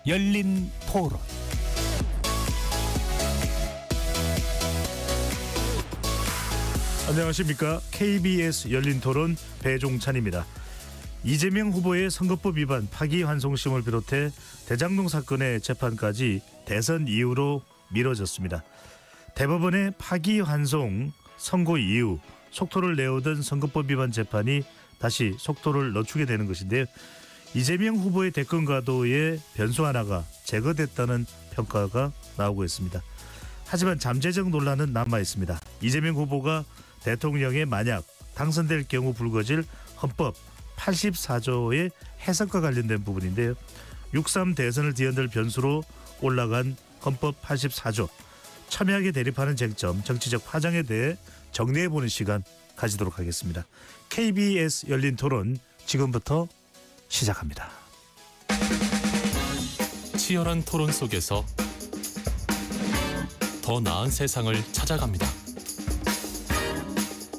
열린 토론. 안녕하십니까. KBS 열린 토론 배종찬입니다. 이재명 후보의 선거법 위반 파기환송심을 비롯해 대장동 사건의 재판까지 대선 이후로 미뤄졌습니다. 대법원의 파기환송 선고 이후 속도를 내오던 선거법 위반 재판이 다시 속도를 늦추게 되는 것인데요. 이재명 후보의 대권 가도에 변수 하나가 제거됐다는 평가가 나오고 있습니다. 하지만 잠재적 논란은 남아 있습니다. 이재명 후보가 대통령에 만약 당선될 경우 불거질 헌법 84조의 해석과 관련된 부분인데요. 6.3 대선을 뒤흔들 변수로 올라간 헌법 84조, 첨예하게 대립하는 쟁점, 정치적 파장에 대해 정리해보는 시간 가지도록 하겠습니다. KBS 열린 토론 지금부터 시작합니다. 치열한 토론 속에서 더 나은 세상을 찾아갑니다.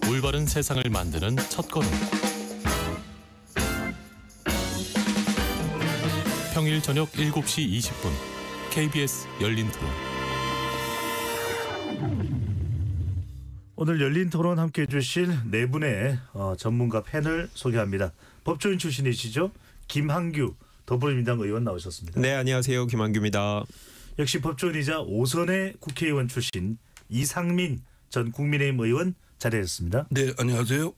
올바른 세상을 만드는 첫걸음. 평일 저녁 7시 20분 KBS 열린 토론. 오늘 열린 토론 함께해 주실 네 분의 전문가 패널 소개합니다. 법조인 출신이시죠? 김한규 더불어민주당 의원 나오셨습니다. 네, 안녕하세요. 김한규입니다. 역시 법조인이자 5선의 국회의원 출신 이상민 전 국민의힘 의원 자리했습니다. 네, 안녕하세요.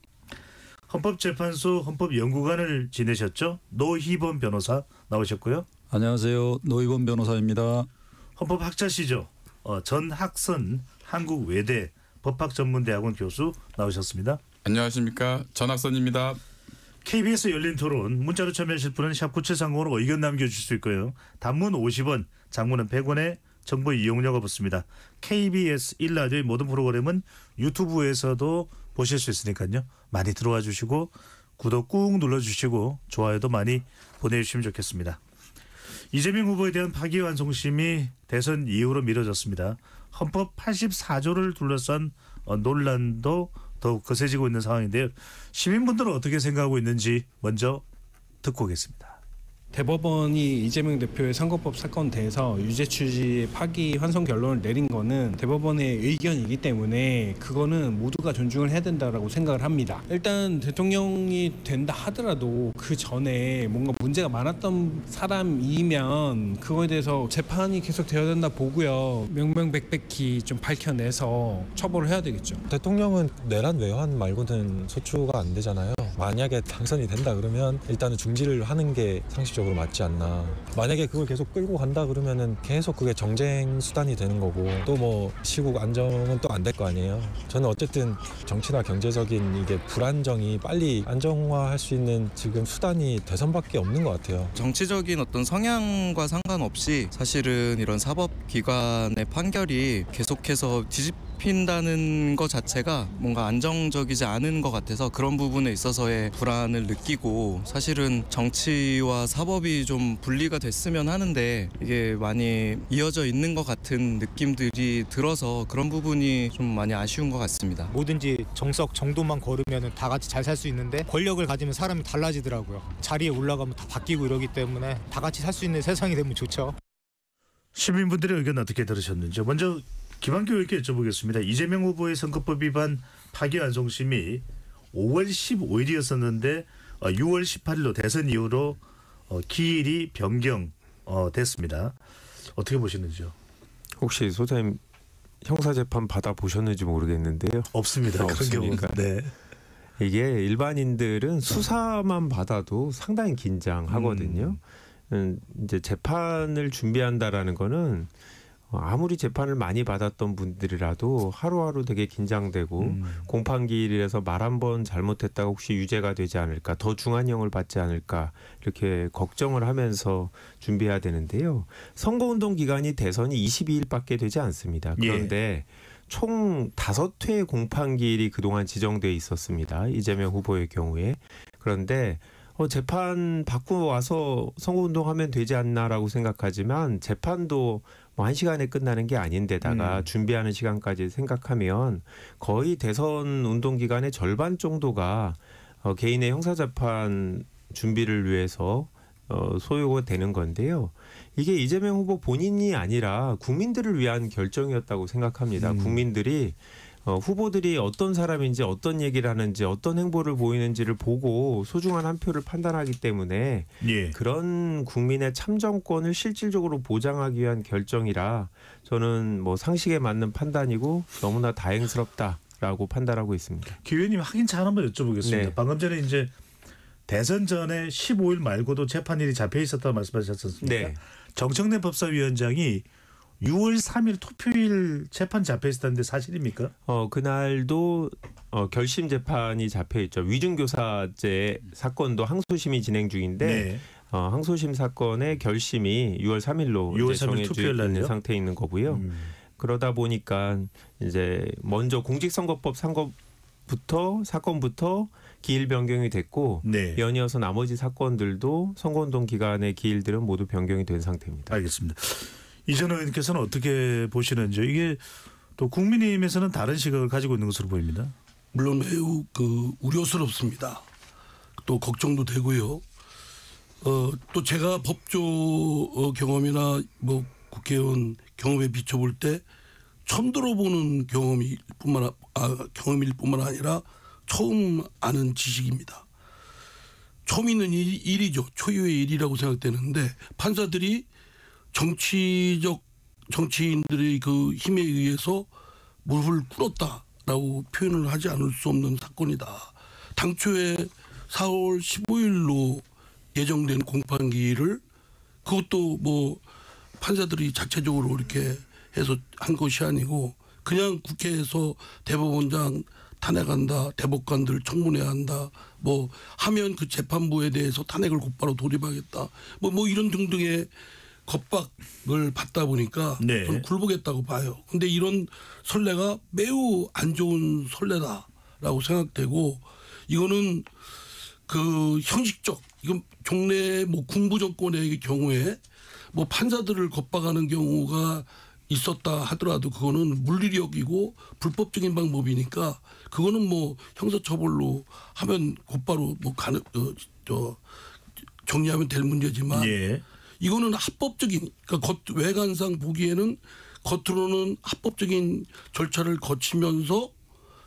헌법재판소 헌법연구관을 지내셨죠? 노희범 변호사 나오셨고요. 안녕하세요. 노희범 변호사입니다. 헌법학자시죠? 전학선 한국외대 법학전문대학원 교수 나오셨습니다. 안녕하십니까. 전학선입니다. KBS 열린토론 문자로 참여하실 분은 샵 9730으로 의견 남겨주실 수 있고요. 단문 50원, 장문은 100원에 정보 이용료가 붙습니다. KBS 1라디오의 모든 프로그램은 유튜브에서도 보실 수 있으니까요. 많이 들어와 주시고 구독 꾹 눌러주시고 좋아요도 많이 보내주시면 좋겠습니다. 이재명 후보에 대한 파기환송심이 대선 이후로 미뤄졌습니다. 헌법 84조를 둘러싼 논란도 더욱 거세지고 있는 상황인데요. 시민분들은 어떻게 생각하고 있는지 먼저 듣고 오겠습니다. 대법원이 이재명 대표의 선거법 사건 대해서 유죄 취지 파기 환송 결론을 내린 거는 대법원의 의견이기 때문에 그거는 모두가 존중을 해야 된다라고 생각을 합니다. 일단 대통령이 된다 하더라도 그 전에 뭔가 문제가 많았던 사람이면 그거에 대해서 재판이 계속 되어야 된다 보고요. 명명백백히 좀 밝혀내서 처벌을 해야 되겠죠. 대통령은 내란 외환 말고는 소추가 안 되잖아요. 만약에 당선이 된다 그러면 일단은 중지를 하는 게 상식적으로 맞지 않나. 만약에 그걸 계속 끌고 간다 그러면은 계속 그게 정쟁 수단이 되는 거고 또 뭐 시국 안정은 또 안 될 거 아니에요. 저는 어쨌든 정치나 경제적인 이게 불안정이 빨리 안정화할 수 있는 지금 수단이 대선밖에 없는 것 같아요. 정치적인 어떤 성향과 상관없이 사실은 이런 사법기관의 판결이 계속해서 뒤집힌다는 것 자체가 뭔가 안정적이지 않은 것 같아서 그런 부분에 있어서의 불안을 느끼고, 사실은 정치와 사법이 좀 분리가 됐으면 하는데 이게 많이 이어져 있는 것 같은 느낌들이 들어서 그런 부분이 좀 많이 아쉬운 것 같습니다. 뭐든지 정석 정도만 걸으면 다 같이 잘 살 수 있는데 권력을 가지면 사람이 달라지더라고요. 자리에 올라가면 다 바뀌고 이러기 때문에 다 같이 살 수 있는 세상이 되면 좋죠. 시민분들의 의견 어떻게 들으셨는지 먼저 김한규 의원께 여쭤보겠습니다. 이재명 후보의 선거법 위반 파기환송심이 5월 15일이었었는데 6월 18일로 대선 이후로 기일이 변경됐습니다. 어떻게 보시는지요? 혹시 소장님 형사재판 받아보셨는지 모르겠는데요. 없습니다. 그런 경우는. 네. 이게 일반인들은 수사만 받아도 상당히 긴장하거든요. 이제 재판을 준비한다라는 거는 아무리 재판을 많이 받았던 분들이라도 하루하루 되게 긴장되고 공판기일에서 말 한 번 잘못했다가 혹시 유죄가 되지 않을까, 더 중한형을 받지 않을까 이렇게 걱정을 하면서 준비해야 되는데요. 선거운동 기간이 대선이 22일밖에 되지 않습니다. 그런데 총 5회의 공판기일이 그동안 지정돼 있었습니다. 이재명 후보의 경우에. 그런데 재판 받고 와서 선거운동하면 되지 않나라고 생각하지만 재판도 뭐 1시간에 끝나는 게 아닌데다가 준비하는 시간까지 생각하면 거의 대선 운동 기간의 절반 정도가 개인의 형사재판 준비를 위해서 소요가 되는 건데요. 이게 이재명 후보 본인이 아니라 국민들을 위한 결정이었다고 생각합니다. 국민들이 후보들이 어떤 사람인지 어떤 얘기를 하는지 어떤 행보를 보이는지를 보고 소중한 한 표를 판단하기 때문에 예. 그런 국민의 참정권을 실질적으로 보장하기 위한 결정이라 저는 뭐 상식에 맞는 판단이고 너무나 다행스럽다라고 판단하고 있습니다. 기 의원님 확인차 하나만 여쭤보겠습니다. 네. 방금 전에 이제 대선 전에 15일 말고도 재판일이 잡혀 있었다고 말씀하셨습니까? 네. 정청래 법사위원장이 6월 3일 투표일 재판 잡혀 있었다는데 사실입니까? 그날도 결심 재판이 잡혀 있죠. 위중교사죄 사건도 항소심이 진행 중인데 네. 항소심 사건의 결심이 6월 3일로 6월 3일 정해져 투표일 있는 날요? 상태에 있는 거고요. 그러다 보니까 이제 먼저 공직선거법 사건부터 기일 변경이 됐고 네. 연이어서 나머지 사건들도 선거운동 기간의 기일들은 모두 변경이 된 상태입니다. 알겠습니다. 이전 의원께서는 어떻게 보시는지요? 이게 또 국민의힘에서는 다른 시각을 가지고 있는 것으로 보입니다. 물론 매우 우려스럽습니다. 또 걱정도 되고요. 또 제가 법조 경험이나 뭐 국회의원 경험에 비춰볼 때 처음 들어보는 경험일 뿐만 아니라 처음 아는 지식입니다. 처음 있는 일이죠. 초유의 일이라고 생각되는데 판사들이 정치인들의 그 힘에 의해서 무릎을 꿇었다라고 표현을 하지 않을 수 없는 사건이다. 당초에 4월 15일로 예정된 공판기일을 그것도 뭐 판사들이 자체적으로 이렇게 해서 한 것이 아니고 그냥 국회에서 대법원장 탄핵한다, 대법관들 청문회야 한다, 뭐 하면 그 재판부에 대해서 탄핵을 곧바로 돌입하겠다, 뭐 이런 등등의 겁박을 받다 보니까 네. 저는 굴복했다고 봐요. 근데 이런 선례가 매우 안 좋은 선례다라고 생각되고 이거는 그 형식적 이건 종래 뭐 군부 정권의 경우에 뭐 판사들을 겁박하는 경우가 있었다 하더라도 그거는 물리력이고 불법적인 방법이니까 그거는 뭐 형사처벌로 하면 곧바로 뭐 정리하면 될 문제지만 예. 이거는 합법적인 그러니까 외관상 보기에는 겉으로는 합법적인 절차를 거치면서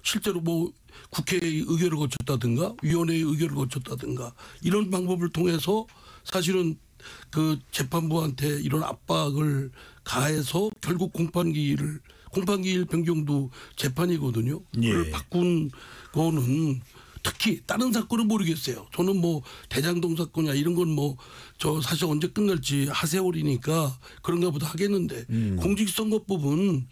실제로 뭐 국회의 의결을 거쳤다든가 위원회의 의결을 거쳤다든가 이런 방법을 통해서 사실은 그 재판부한테 이런 압박을 가해서 결국 공판기일 변경도 재판이거든요. 그걸 예. 바꾼 거는 특히 다른 사건은 모르겠어요. 저는 뭐 대장동 사건이야 이런 건 뭐 저 사실 언제 끝날지 하세월이니까 그런가 보다 하겠는데 공직선거법은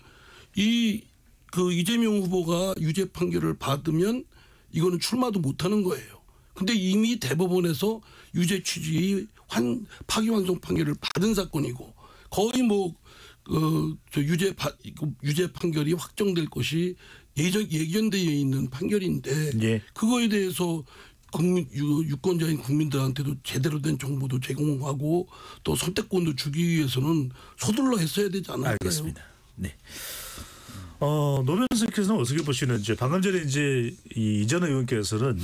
그 이재명 후보가 유죄 판결을 받으면 이거는 출마도 못하는 거예요. 근데 이미 대법원에서 유죄 취지 파기환송 판결을 받은 사건이고 거의 뭐 유죄 판결이 확정될 것이 예견되어 있는 판결인데 예. 그거에 대해서 유권자인 국민들한테도 제대로 된 정보도 제공하고 또 선택권도 주기 위해서는 서둘러 했어야 되지 않을까요? 알겠습니다. 네. 노변 선생님께서는 어떻게 보시는지 방금 전에 이제 이전 의원께서는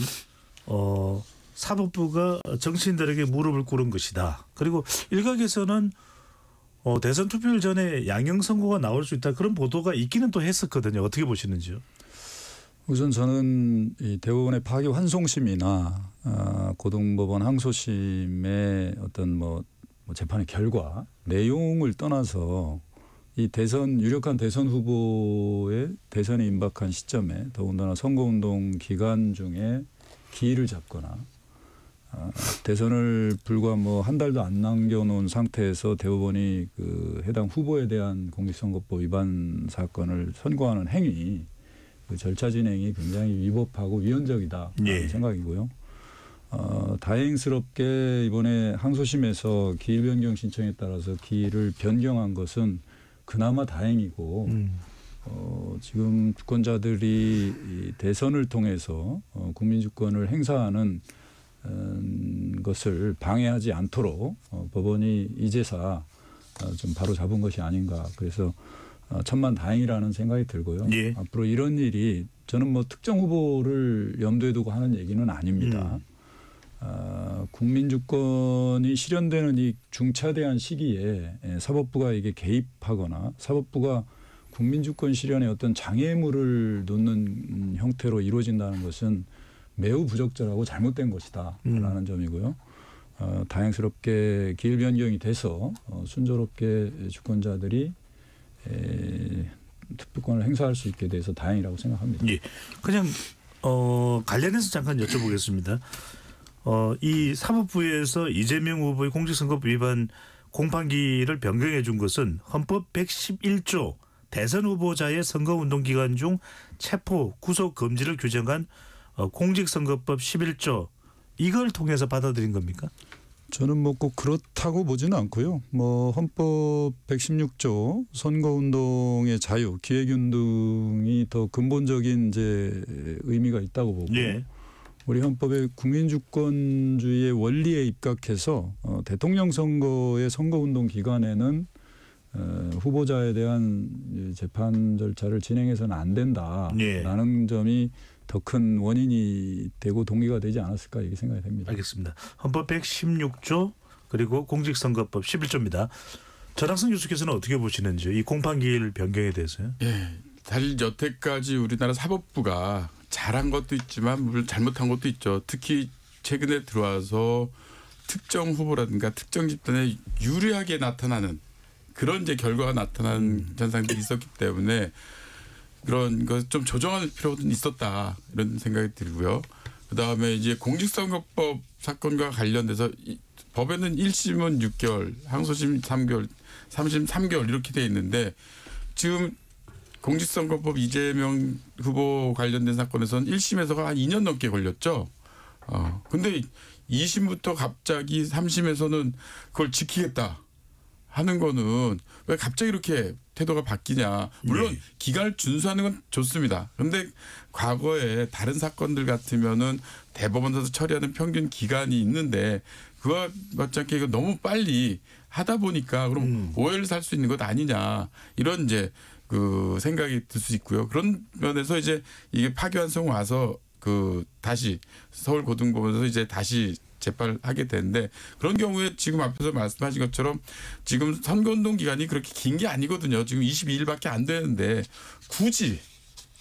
사법부가 정치인들에게 무릎을 꿇은 것이다. 그리고 일각에서는 대선 투표일 전에 양형 선고가 나올 수 있다 그런 보도가 있기는 또 했었거든요. 어떻게 보시는지요? 우선 저는 이 대법원의 파기환송심이나 고등법원 항소심의 어떤 뭐 재판의 결과 내용을 떠나서 이 유력한 대선 후보의 대선에 임박한 시점에 더군다나 선거운동 기간 중에 기일을 잡거나 대선을 불과 뭐 한 달도 안 남겨놓은 상태에서 대법원이 그 해당 후보에 대한 공직선거법 위반 사건을 선고하는 행위, 그 절차 진행이 굉장히 위법하고 위헌적이다라는 예. 생각이고요. 다행스럽게 이번에 항소심에서 기일 변경 신청에 따라서 기일을 변경한 것은 그나마 다행이고 지금 주권자들이 이 대선을 통해서 국민주권을 행사하는 것을 방해하지 않도록 법원이 이제서 좀 바로 잡은 것이 아닌가. 그래서 천만 다행이라는 생각이 들고요. 예. 앞으로 이런 일이 저는 뭐 특정 후보를 염두에 두고 하는 얘기는 아닙니다. 국민 주권이 실현되는 이 중차대한 시기에 사법부가 이게 개입하거나 사법부가 국민 주권 실현에 어떤 장애물을 놓는 형태로 이루어진다는 것은 매우 부적절하고 잘못된 것이다라는 점이고요. 다행스럽게 기일 변경이 돼서 순조롭게 주권자들이 투표권을 행사할 수 있게 돼서 다행이라고 생각합니다. 예. 그냥 관련해서 잠깐 여쭤보겠습니다. 이 사법부에서 이재명 후보의 공직선거법 위반 공판기를 변경해 준 것은 헌법 111조 대선 후보자의 선거운동 기간 중 체포, 구속 금지를 규정한 공직선거법 11조 이걸 통해서 받아들인 겁니까? 저는 뭐 꼭 그렇다고 보지는 않고요. 뭐 헌법 116조 선거운동의 자유, 기획운동이 더 근본적인 이제 의미가 있다고 보고 예. 우리 헌법의 국민주권주의의 원리에 입각해서 대통령 선거의 선거운동 기간에는 후보자에 대한 재판 절차를 진행해서는 안 된다라는 예. 점이 더 큰 원인이 되고 동기가 되지 않았을까 이렇게 생각이 됩니다. 알겠습니다. 헌법 116조 그리고 공직선거법 11조입니다. 전학선 교수께서는 어떻게 보시는지요? 이 공판기일 변경에 대해서요? 예, 사실 여태까지 우리나라 사법부가 잘한 것도 있지만 물론 잘못한 것도 있죠. 특히 최근에 들어와서 특정 후보라든가 특정 집단에 유리하게 나타나는 그런 이제 결과가 나타나는 현상들이 있었기 때문에 그런 것 좀 조정할 필요는 있었다 이런 생각이 들고요. 그다음에 이제 공직선거법 사건과 관련돼서 법에는 1심은 6개월, 항소심 3개월, 3심 3개월 이렇게 돼 있는데 지금 공직선거법 이재명 후보 관련된 사건에서는 1심에서가 한 2년 넘게 걸렸죠. 근데 2심부터 갑자기 3심에서는 그걸 지키겠다 하는 거는 왜 갑자기 이렇게 태도가 바뀌냐. 물론 네. 기간을 준수하는 건 좋습니다. 그런데 과거에 다른 사건들 같으면은 대법원에서 처리하는 평균 기간이 있는데 그와 맞지 이거 너무 빨리 하다 보니까 그럼 오해를 살 수 있는 것 아니냐. 이런 이제 그 생각이 들 수 있고요. 그런 면에서 이제 이게 파기환송 와서 그 다시 서울고등법원에서 이제 다시 재판을 하게 되는데 그런 경우에 지금 앞에서 말씀하신 것처럼 지금 선거운동 기간이 그렇게 긴 게 아니거든요. 지금 22일밖에 안 되는데 굳이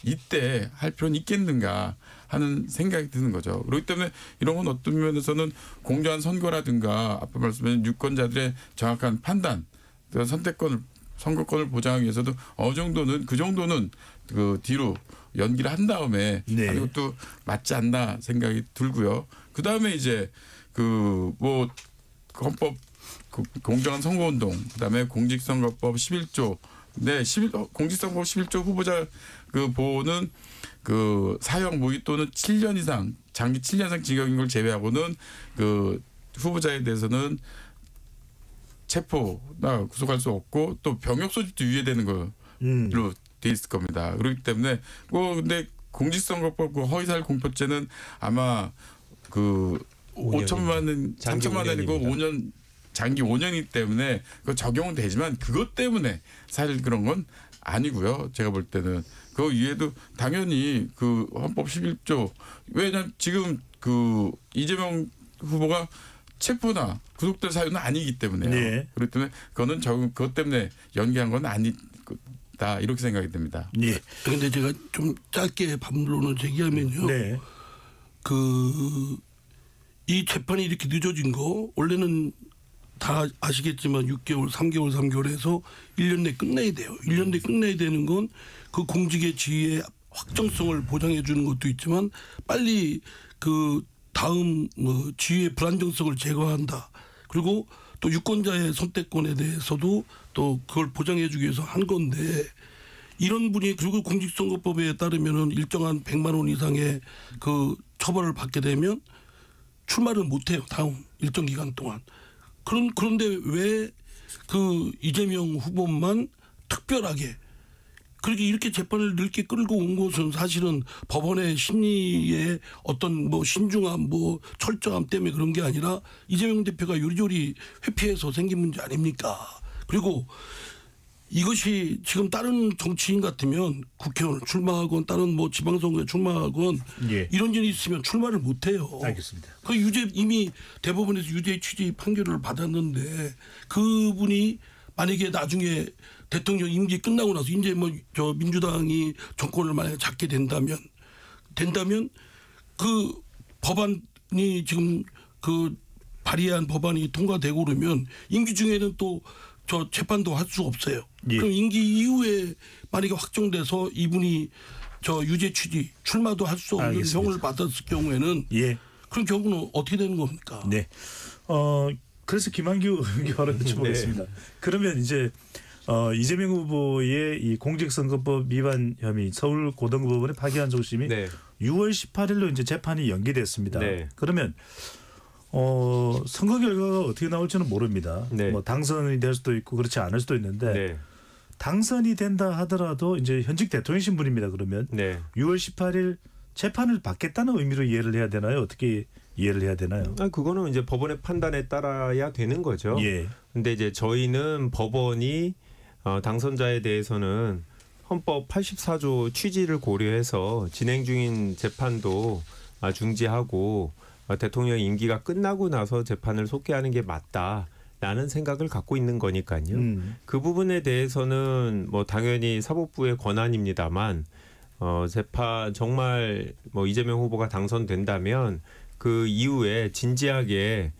이때 할 필요는 있겠는가 하는 생각이 드는 거죠. 그렇기 때문에 이런 건 어떤 면에서는 공정한 선거라든가 아까 말씀하신 유권자들의 정확한 판단, 선택권을 선거권을 보장하기 위해서도 어느 정도는 그 정도는 그 뒤로 연기를 한 다음에 네. 하는 것도 맞지 않나 생각이 들고요. 그 다음에 이제 그 뭐 헌법 공정한 선거운동, 그다음에 공직선거법 11조, 네, 공직선거법 11조 후보자 그 보호는 그 사형 무기 또는 7년 이상 장기 7년 이상 징역인 걸 제외하고는 그 후보자에 대해서는 체포나 구속할 수 없고 또 병역 소집도 유예되는 걸로 돼 있을 겁니다. 그렇기 때문에 근데 공직선거법 그 허위사실 공표죄는 아마 그 5천만 원, 3천만 원이고 5년 장기 5년이기 때문에 그 적용은 되지만 그것 때문에 사실 그런 건 아니고요. 제가 볼 때는 그 위에도 당연히 그 헌법 11조 왜냐면 지금 그 이재명 후보가 체포나 구속될 사유는 아니기 때문에요. 네. 그렇기 때문에 그거는 그것 때문에 연기한 건 아니다 이렇게 생각이 됩니다. 예. 그런데 제가 좀 짧게 반론을 제기하면요. 네. 이 재판이 이렇게 늦어진 거 원래는 다 아시겠지만 6개월, 3개월 해서 1년 내에 끝내야 돼요. 1년 내에 끝내야 되는 건 그 공직의 지위의 확정성을 보장해 주는 것도 있지만 빨리 그 다음 뭐 지위의 불안정성을 제거한다. 그리고 또 유권자의 선택권에 대해서도 또 그걸 보장해 주기 위해서 한 건데 이런 분이 그리고 공직선거법에 따르면은 일정한 100만 원 이상의 그 처벌을 받게 되면 출마를 못 해요. 다음 일정 기간 동안. 그런데 왜 그 이재명 후보만 특별하게 그렇게 이렇게 재판을 늦게 끌고 온 것은 사실은 법원의 심리의 어떤 뭐 신중함, 뭐 철저함 때문에 그런 게 아니라 이재명 대표가 요리조리 회피해서 생긴 문제 아닙니까? 그리고 이것이 지금 다른 정치인 같으면 국회의원을 출마하건 다른 뭐 지방선거에 출마하건 예. 이런 일이 있으면 출마를 못해요. 알겠습니다. 그 유죄 이미 대법원에서 유죄 취지 판결을 받았는데 그분이 만약에 나중에 대통령 임기 끝나고 나서 이제 뭐 저 민주당이 정권을 만약에 잡게 된다면 그 법안이 지금 그 발의한 법안이 통과되고 그러면 임기 중에는 또 저 재판도 할 수 없어요. 예. 그럼 임기 이후에 만약에 확정돼서 이분이 저 유죄 취지 출마도 할 수 없는 알겠습니다. 형을 받았을 경우에는 예. 그런 경우는 어떻게 되는 겁니까? 네. 그래서 김한규 의원을 여쭤보겠습니다. 그러면 이제 이재명 후보의 이 공직선거법 위반 혐의 서울고등법원의 파기환송심이 6월 18일로 이제 재판이 연기됐습니다. 네. 그러면 선거 결과가 어떻게 나올지는 모릅니다. 네. 뭐 당선이 될 수도 있고 그렇지 않을 수도 있는데 당선이 된다 하더라도 이제 현직 대통령 신분입니다. 그러면 6월 18일 재판을 받겠다는 의미로 이해를 해야 되나요? 어떻게 이해를 해야 되나요? 그거는 이제 법원의 판단에 따라야 되는 거죠. 예. 근데 이제 저희는 법원이 당선자에 대해서는 헌법 84조 취지를 고려해서 진행 중인 재판도 중지하고 대통령 임기가 끝나고 나서 재판을 속개하는 게 맞다라는 생각을 갖고 있는 거니까요. 그 부분에 대해서는 뭐 당연히 사법부의 권한입니다만 재판 정말 뭐 이재명 후보가 당선된다면 그 이후에 진지하게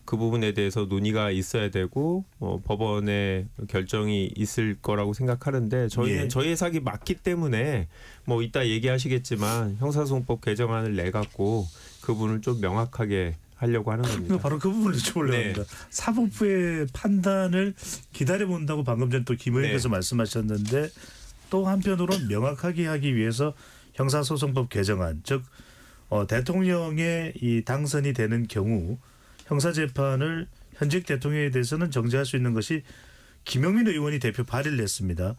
그 부분에 대해서 논의가 있어야 되고 법원의 결정이 있을 거라고 생각하는데 저희는 저희 해석이 맞기 때문에 뭐 이따 얘기하시겠지만 형사소송법 개정안을 내갖고 그 부분을 좀 명확하게 하려고 하는 겁니다. 바로 그 부분을 여쭤보려고 합니다. 사법부의 판단을 기다려본다고 방금 전에 또 김 의원께서 말씀하셨는데 또 한편으로는 명확하게 하기 위해서 형사소송법 개정안 즉 대통령의 이 당선이 되는 경우 형사재판을 현직 대통령에 대해서는 정지할 수 있는 것이 김용민 의원이 대표 발의를 했습니다.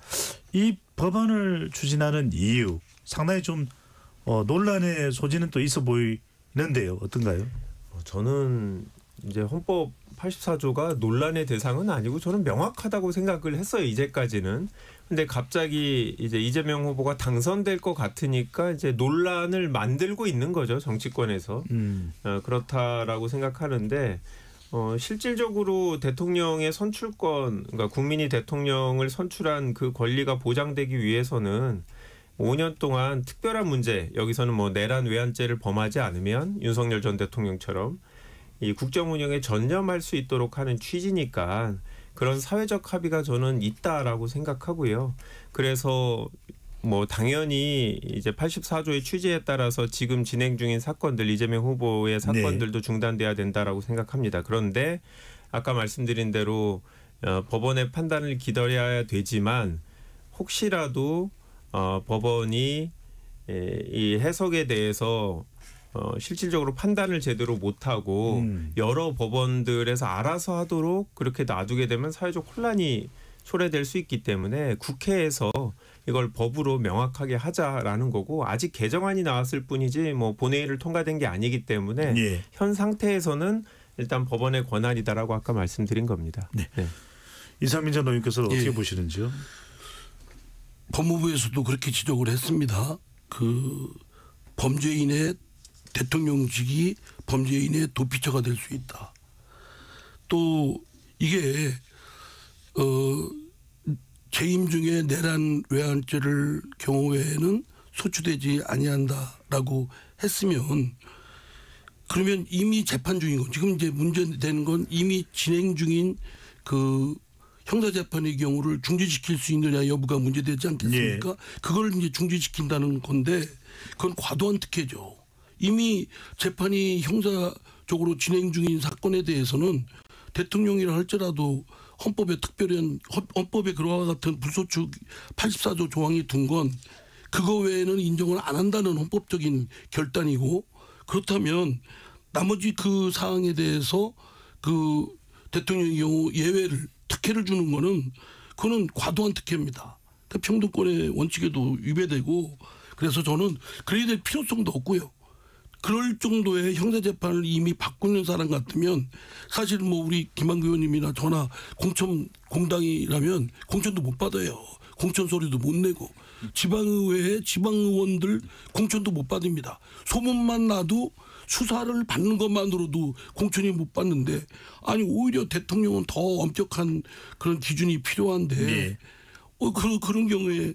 이 법안을 추진하는 이유 상당히 좀 논란의 소지는 또 있어 보이는데요. 어떤가요? 저는 이제 헌법 84조가 논란의 대상은 아니고 저는 명확하다고 생각을 했어요. 이제까지는. 근데 갑자기 이제 이재명 후보가 당선될 것 같으니까 이제 논란을 만들고 있는 거죠. 정치권에서. 그렇다라고 생각하는데 실질적으로 대통령의 선출권, 그러니까 국민이 대통령을 선출한 그 권리가 보장되기 위해서는 5년 동안 특별한 문제, 여기서는 뭐 내란 외환죄를 범하지 않으면 윤석열 전 대통령처럼 이 국정 운영에 전념할 수 있도록 하는 취지니까 그런 사회적 합의가 저는 있다라고 생각하고요. 그래서 뭐 당연히 이제 84조의 취지에 따라서 지금 진행 중인 사건들, 이재명 후보의 사건들도 중단돼야 된다라고 생각합니다. 그런데 아까 말씀드린 대로 법원의 판단을 기다려야 되지만 혹시라도 법원이 이 해석에 대해서 실질적으로 판단을 제대로 못하고 여러 법원들에서 알아서 하도록 그렇게 놔두게 되면 사회적 혼란이 초래될 수 있기 때문에 국회에서 이걸 법으로 명확하게 하자라는 거고 아직 개정안이 나왔을 뿐이지 뭐 본회의를 통과된 게 아니기 때문에 현 상태에서는 일단 법원의 권한이다라고 아까 말씀드린 겁니다. 네. 이상민 전 의원께서는 어떻게 보시는지요? 법무부에서도 그렇게 지적을 했습니다. 그 범죄인의 대통령직이 범죄인의 도피처가 될 수 있다. 또 이게 재임 중에 내란 외환죄를 경우에는 소추되지 아니한다라고 했으면 그러면 이미 재판 중인 건 지금 이제 문제되는 건 이미 진행 중인 그 형사재판의 경우를 중지시킬 수 있느냐 여부가 문제되지 않겠습니까? 그걸 이제 중지시킨다는 건데 그건 과도한 특혜죠. 이미 재판이 형사적으로 진행 중인 사건에 대해서는 대통령이라 할지라도 헌법에 특별한 헌법에 그와 같은 불소추 84조 조항이 둔 건 그거 외에는 인정을 안 한다는 헌법적인 결단이고 그렇다면 나머지 그 사항에 대해서 그 대통령의 경우 예외를 특혜를 주는 거는 그거는 과도한 특혜입니다. 그러니까 평등권의 원칙에도 위배되고 그래서 저는 그래야 될 필요성도 없고요. 그럴 정도의 형사재판을 이미 받고 있는 사람 같으면 사실 뭐 우리 김한규 의원님이나 저나 공천공당이라면 공천도 못 받아요. 공천 소리도 못 내고 지방의회에 지방의원들 공천도 못 받습니다. 소문만 나도 수사를 받는 것만으로도 공천이 못 받는데 아니 오히려 대통령은 더 엄격한 그런 기준이 필요한데 네. 그런 경우에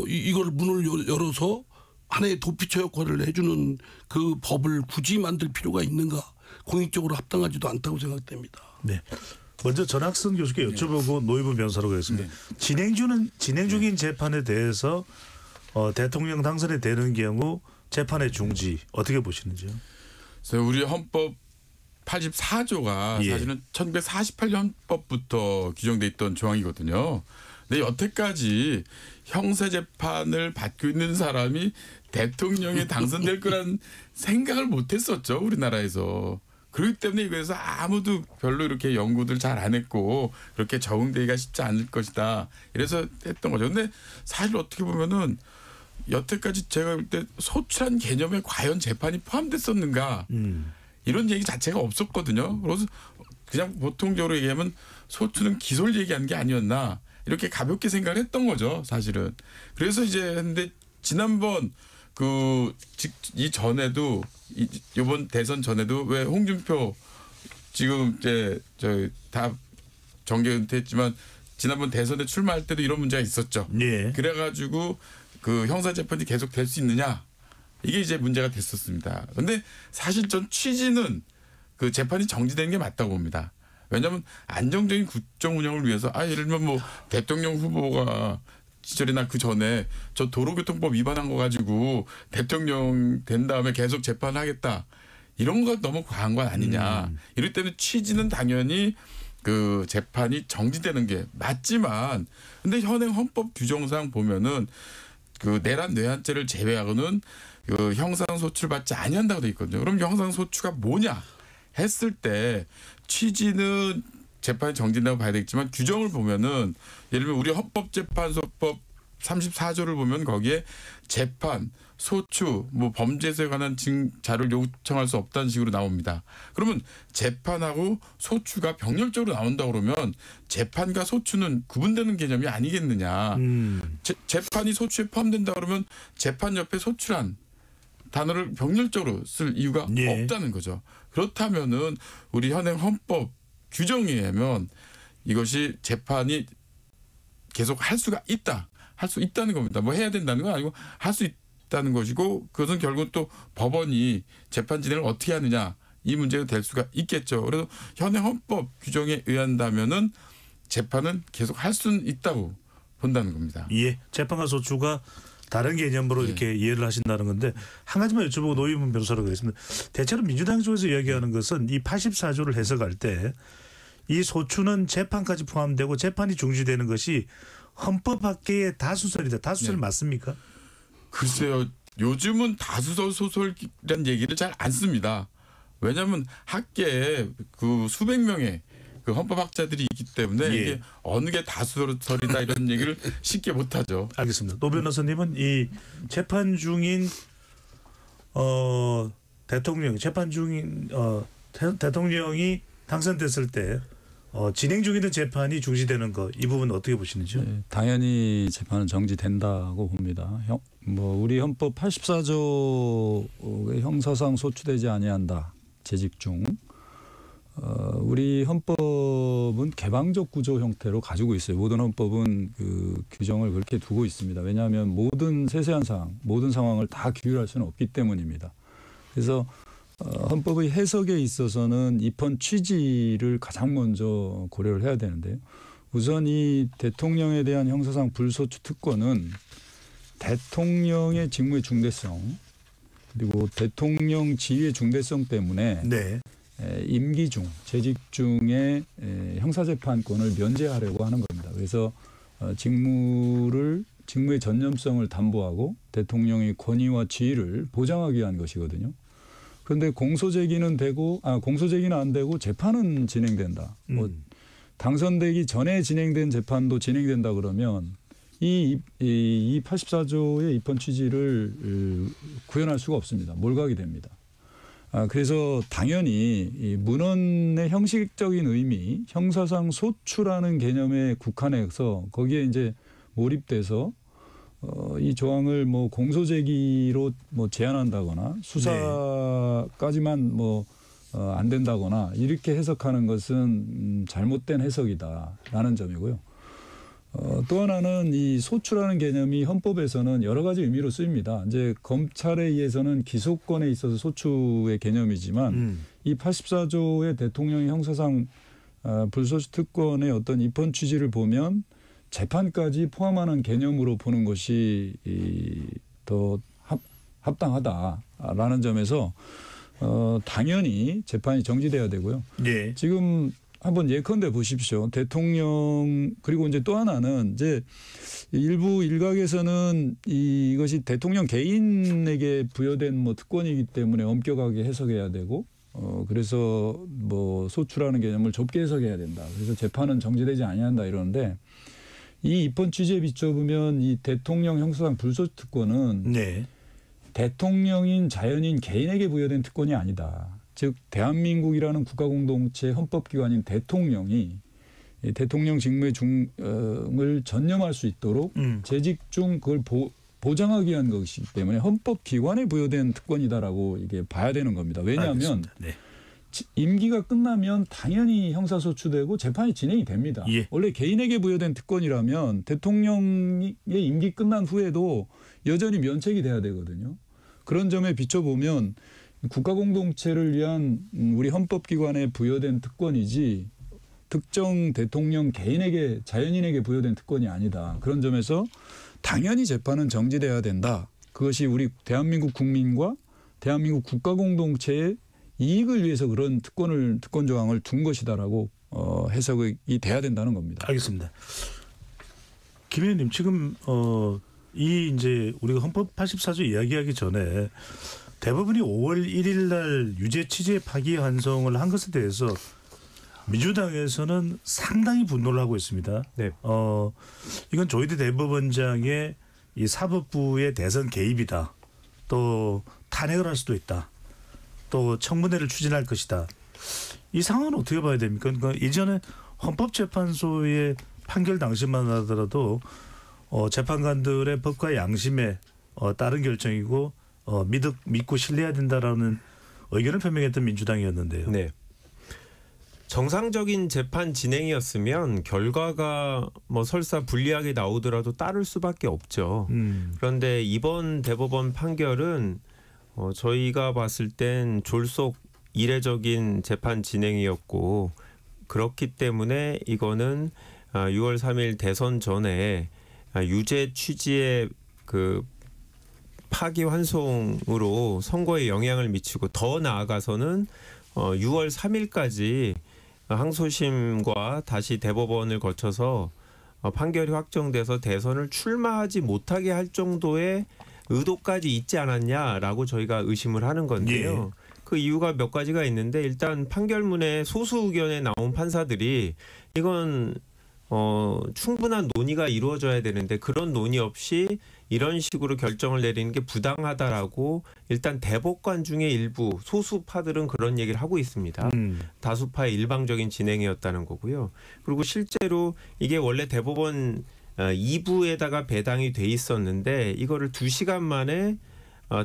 이걸 문을 열어서 하나의 도피처 역할을 해주는 그 법을 굳이 만들 필요가 있는가? 공익적으로 합당하지도 않다고 생각됩니다. 네. 먼저 전학선 교수께 여쭤보고 노희부 변호사로 가겠습니다. 진행 중인 재판에 대해서 대통령 당선이 되는 경우 재판의 중지 어떻게 보시는지요? 우리 헌법 84조가 사실은 1948년 헌법부터 규정돼 있던 조항이거든요. 근데 여태까지 형사재판을 받고 있는 사람이 대통령에 당선될 거란 생각을 못했었죠. 우리나라에서. 그렇기 때문에 이거에서 아무도 별로 이렇게 연구들 잘 안 했고 그렇게 적응되기가 쉽지 않을 것이다. 이래서 했던 거죠. 근데 사실 어떻게 보면은 여태까지 제가 볼 때 소추란 개념에 과연 재판이 포함됐었는가 이런 얘기 자체가 없었거든요. 그래서 그냥 보통적으로 얘기하면 소추는 기소를 얘기하는 게 아니었나 이렇게 가볍게 생각을 했던 거죠. 사실은. 그래서 이제 근데 지난번 이 전에도 이번 대선 전에도 왜 홍준표 지금 이제 다 정계 은퇴했지만 지난번 대선에 출마할 때도 이런 문제가 있었죠. 예. 그래가지고 그 형사재판이 계속 될 수 있느냐 이게 이제 문제가 됐었습니다. 그런데 사실 전 취지는 그 재판이 정지되는 게 맞다고 봅니다. 왜냐하면 안정적인 국정 운영을 위해서 예를 들면 뭐 대통령 후보가 시절이나 그 전에 저 도로교통법 위반한 거 가지고 대통령 된 다음에 계속 재판하겠다 이런 거 너무 과한 건 아니냐. 이럴 때는 취지는 당연히 그 재판이 정지되는 게 맞지만 근데 현행 헌법 규정상 보면은 그 내란 뇌한죄를 제외하고는 그 형상소추를 받지 아니한다고 돼 있거든요. 그럼 형상소추가 뭐냐 했을 때 취지는 재판이 정지된다고 봐야 되겠지만 규정을 보면은 예를 들면 우리 헌법재판소법 34조를 보면 거기에 재판, 소추, 뭐 범죄에 관한 자료를 요청할 수 없다는 식으로 나옵니다. 그러면 재판하고 소추가 병렬적으로 나온다 그러면 재판과 소추는 구분되는 개념이 아니겠느냐. 재판이 소추에 포함된다 그러면 재판 옆에 소추란 단어를 병렬적으로 쓸 이유가 없다는 거죠. 그렇다면은 우리 현행 헌법 규정에 의하면 이것이 재판이 계속 할 수가 있다. 할 수 있다는 겁니다. 뭐 해야 된다는 건 아니고 할 수 있다는 것이고 그것은 결국 또 법원이 재판 진행을 어떻게 하느냐 이 문제가 될 수가 있겠죠. 그래서 현행 헌법 규정에 의한다면은 재판은 계속 할 수는 있다고 본다는 겁니다. 예, 재판과 소추가 다른 개념으로 이렇게 이해를 하신다는 건데 한 가지만 여쭤보고 노희문 변호사로 가겠습니다. 대체로 민주당 쪽에서 이야기하는 것은 이 84조를 해석할 때 이 소추는 재판까지 포함되고 재판이 중지되는 것이 헌법 밖의 다수설이다. 다수설 맞습니까? 글쎄요. 요즘은 다수설 소설이라는 얘기를 잘 안 씁니다. 왜냐하면 학계에 그 수백 명의 그 헌법학자들이 있기 때문에 이게 어느 게 다수설이다 이런 얘기를 쉽게 못하죠. 알겠습니다. 노 변호사님은 이 재판 중인 대통령이 당선됐을 때 진행 중인 재판이 중지되는 거 이 부분 어떻게 보시는지요? 네, 당연히 재판은 정지된다고 봅니다. 우리 헌법 84조의 형사상 소추되지 아니한다. 재직 중. 우리 헌법은 개방적 구조 형태로 가지고 있어요. 모든 헌법은 그 규정을 그렇게 두고 있습니다. 왜냐하면 모든 세세한 사항, 모든 상황을 다 규율할 수는 없기 때문입니다. 그래서 헌법의 해석에 있어서는 입헌 취지를 가장 먼저 고려를 해야 되는데요. 우선 이 대통령에 대한 형사상 불소추 특권은 대통령의 직무의 중대성 그리고 대통령 지위의 중대성 때문에 임기 중, 재직 중에 형사재판권을 면제하려고 하는 겁니다. 그래서 직무의 전념성을 담보하고 대통령의 권위와 지위를 보장하기 위한 것이거든요. 그런데 공소제기는 안 되고 재판은 진행된다. 당선되기 전에 진행된 재판도 진행된다 그러면 이 84조의 입헌 취지를 구현할 수가 없습니다. 몰각이 됩니다. 그래서 당연히 이 문헌의 형식적인 의미, 형사상 소추라는 개념에 국한해서 거기에 이제 몰입돼서 이 조항을 뭐 공소제기로 뭐 제한한다거나 수사까지만 뭐 안 된다거나 이렇게 해석하는 것은 잘못된 해석이다라는 점이고요. 또 하나는 이 소추라는 개념이 헌법에서는 여러 가지 의미로 쓰입니다. 이제 검찰에 의해서는 기소권에 있어서 소추의 개념이지만 이 84조의 대통령의 형사상 불소추 특권의 어떤 입헌 취지를 보면 재판까지 포함하는 개념으로 보는 것이 더 합당하다라는 점에서 당연히 재판이 정지돼야 되고요. 네. 지금 한번 예컨대 보십시오. 대통령 그리고 이제 또 하나는 이제 일부 일각에서는 이것이 대통령 개인에게 부여된 뭐 특권이기 때문에 엄격하게 해석해야 되고 그래서 뭐 소추라는 개념을 좁게 해석해야 된다. 그래서 재판은 정지되지 아니한다 이러는데 이 입헌 취지에 비춰보면 이 대통령 형사상 불소추 특권은 네. 대통령인 자연인 개인에게 부여된 특권이 아니다. 즉 대한민국이라는 국가공동체 헌법기관인 대통령이 대통령 직무의 중을 전념할 수 있도록 재직 중 그걸 보장하기 위한 것이기 때문에 헌법기관에 부여된 특권이다라고 이게 봐야 되는 겁니다. 왜냐하면 네. 임기가 끝나면 당연히 형사소추되고 재판이 진행이 됩니다. 예. 원래 개인에게 부여된 특권이라면 대통령의 임기 끝난 후에도 여전히 면책이 돼야 되거든요. 그런 점에 비춰보면 국가공동체를 위한 우리 헌법기관에 부여된 특권이지 특정 대통령 개인에게 자연인에게 부여된 특권이 아니다. 그런 점에서 당연히 재판은 정지돼야 된다. 그것이 우리 대한민국 국민과 대한민국 국가공동체의 이익을 위해서 그런 특권 조항을 둔 것이다라고 해석이 돼야 된다는 겁니다. 알겠습니다. 김 의원님 지금 이 이제 우리가 헌법 84조 이야기하기 전에 대법원이 5월 1일 날 유죄 취지의 파기환송을 한 것에 대해서 민주당에서는 상당히 분노를 하고 있습니다. 네. 이건 조희대 대법원장의 이 사법부의 대선 개입이다. 또 탄핵을 할 수도 있다. 또 청문회를 추진할 것이다. 이 상황은 어떻게 봐야 됩니까? 그러니까 이전에 헌법재판소의 판결 당시만 하더라도 재판관들의 법과 양심에 따른 결정이고 믿고 신뢰해야 된다라는 의견을 표명했던 민주당이었는데요. 네. 정상적인 재판 진행이었으면 결과가 뭐 설사 불리하게 나오더라도 따를 수밖에 없죠. 그런데 이번 대법원 판결은 저희가 봤을 땐 졸속 이례적인 재판 진행이었고 그렇기 때문에 이거는 6월 3일 대선 전에 유죄 취지의 그 파기환송으로 선거에 영향을 미치고 더 나아가서는 6월 3일까지 항소심과 다시 대법원을 거쳐서 판결이 확정돼서 대선을 출마하지 못하게 할 정도의 의도까지 있지 않았냐라고 저희가 의심을 하는 건데요. 예. 그 이유가 몇 가지가 있는데 일단 판결문에 소수 의견에 나온 판사들이 이건 충분한 논의가 이루어져야 되는데 그런 논의 없이 이런 식으로 결정을 내리는 게 부당하다라고 일단 대법관 중에 일부 소수파들은 그런 얘기를 하고 있습니다. 다수파의 일방적인 진행이었다는 거고요. 그리고 실제로 이게 원래 대법원 2부에다가 배당이 돼 있었는데 이거를 2시간 만에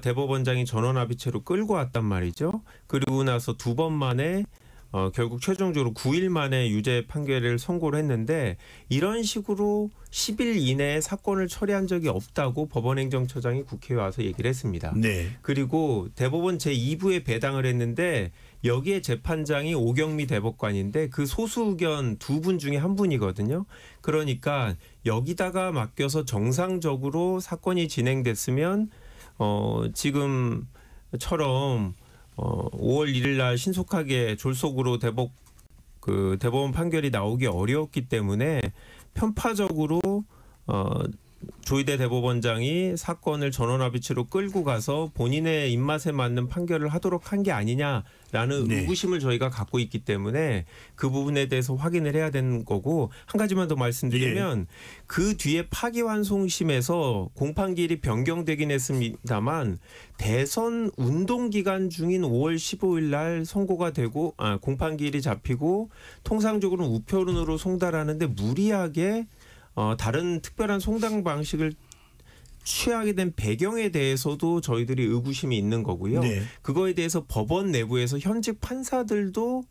대법원장이 전원합의체로 끌고 왔단 말이죠. 그리고 나서 2번 만에 결국 최종적으로 9일 만에 유죄 판결을 선고를 했는데 이런 식으로 10일 이내에 사건을 처리한 적이 없다고 법원행정처장이 국회에 와서 얘기를 했습니다. 네. 그리고 대법원 제2부에 배당을 했는데 여기에 재판장이 오경미 대법관인데 그 소수 의견 2분 중에 한 분이거든요. 그러니까 여기다가 맡겨서 정상적으로 사건이 진행됐으면 지금처럼 5월 1일 날 신속하게 졸속으로 대법원 판결이 나오기 어려웠기 때문에 편파적으로 조희대 대법원장이 사건을 전원합의체로 끌고 가서 본인의 입맛에 맞는 판결을 하도록 한 게 아니냐라는 네. 의구심을 저희가 갖고 있기 때문에 그 부분에 대해서 확인을 해야 되는 거고, 한 가지만 더 말씀드리면 그 뒤에 파기환송심에서 공판기일이 변경되긴 했습니다만 대선 운동 기간 중인 5월 15일 날 선고가 되고 공판기일이 잡히고 통상적으로는 우편으로 송달하는데 무리하게 다른 특별한 송달 방식을 취하게 된 배경에 대해서도 저희들이 의구심이 있는 거고요. 네. 그거에 대해서 법원 내부에서 현직 판사들도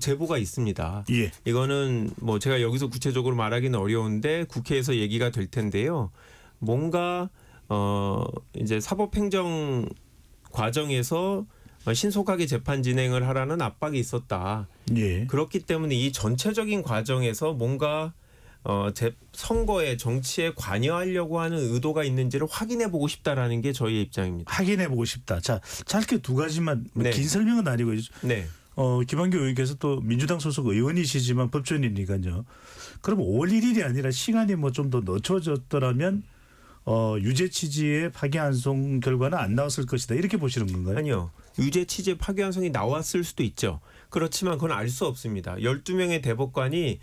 제보가 있습니다. 예. 이거는 뭐 제가 여기서 구체적으로 말하기는 어려운데 국회에서 얘기가 될 텐데요. 뭔가 이제 사법행정 과정에서 신속하게 재판 진행을 하라는 압박이 있었다. 예. 그렇기 때문에 이 전체적인 과정에서 뭔가 선거에 정치에 관여하려고 하는 의도가 있는지를 확인해 보고 싶다라는 게 저희의 입장입니다. 확인해 보고 싶다. 자, 짧게 두 가지만 네. 긴 설명은 아니고 네. 김한규 의원께서 또 민주당 소속 의원이시지만 법조인이니까요. 그럼 5월 1일이 아니라 시간이 뭐 좀 더 늦춰졌더라면 유죄 취지의 파기환송 결과는 안 나왔을 것이다. 이렇게 보시는 건가요? 아니요. 유죄 취지의 파기환송이 나왔을 수도 있죠. 그렇지만 그건 알 수 없습니다. 12명의 대법관이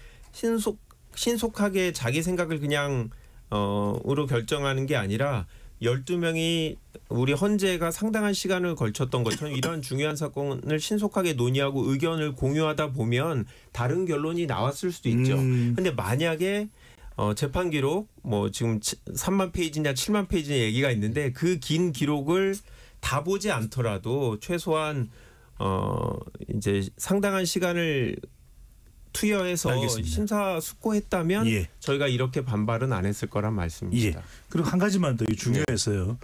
신속하게 자기 생각을 그냥 으로 결정하는 게 아니라 12명이 우리 헌재가 상당한 시간을 걸쳤던 것처럼 이런 중요한 사건을 신속하게 논의하고 의견을 공유하다 보면 다른 결론이 나왔을 수도 있죠. 근데 만약에 재판 기록 뭐 지금 3만 페이지냐 7만 페이지냐 얘기가 있는데 그 긴 기록을 다 보지 않더라도 최소한 이제 상당한 시간을 투여해서 알겠습니다. 심사숙고했다면 예. 저희가 이렇게 반발은 안 했을 거란 말씀입니다. 예. 그리고 한 가지만 더 중요해서요.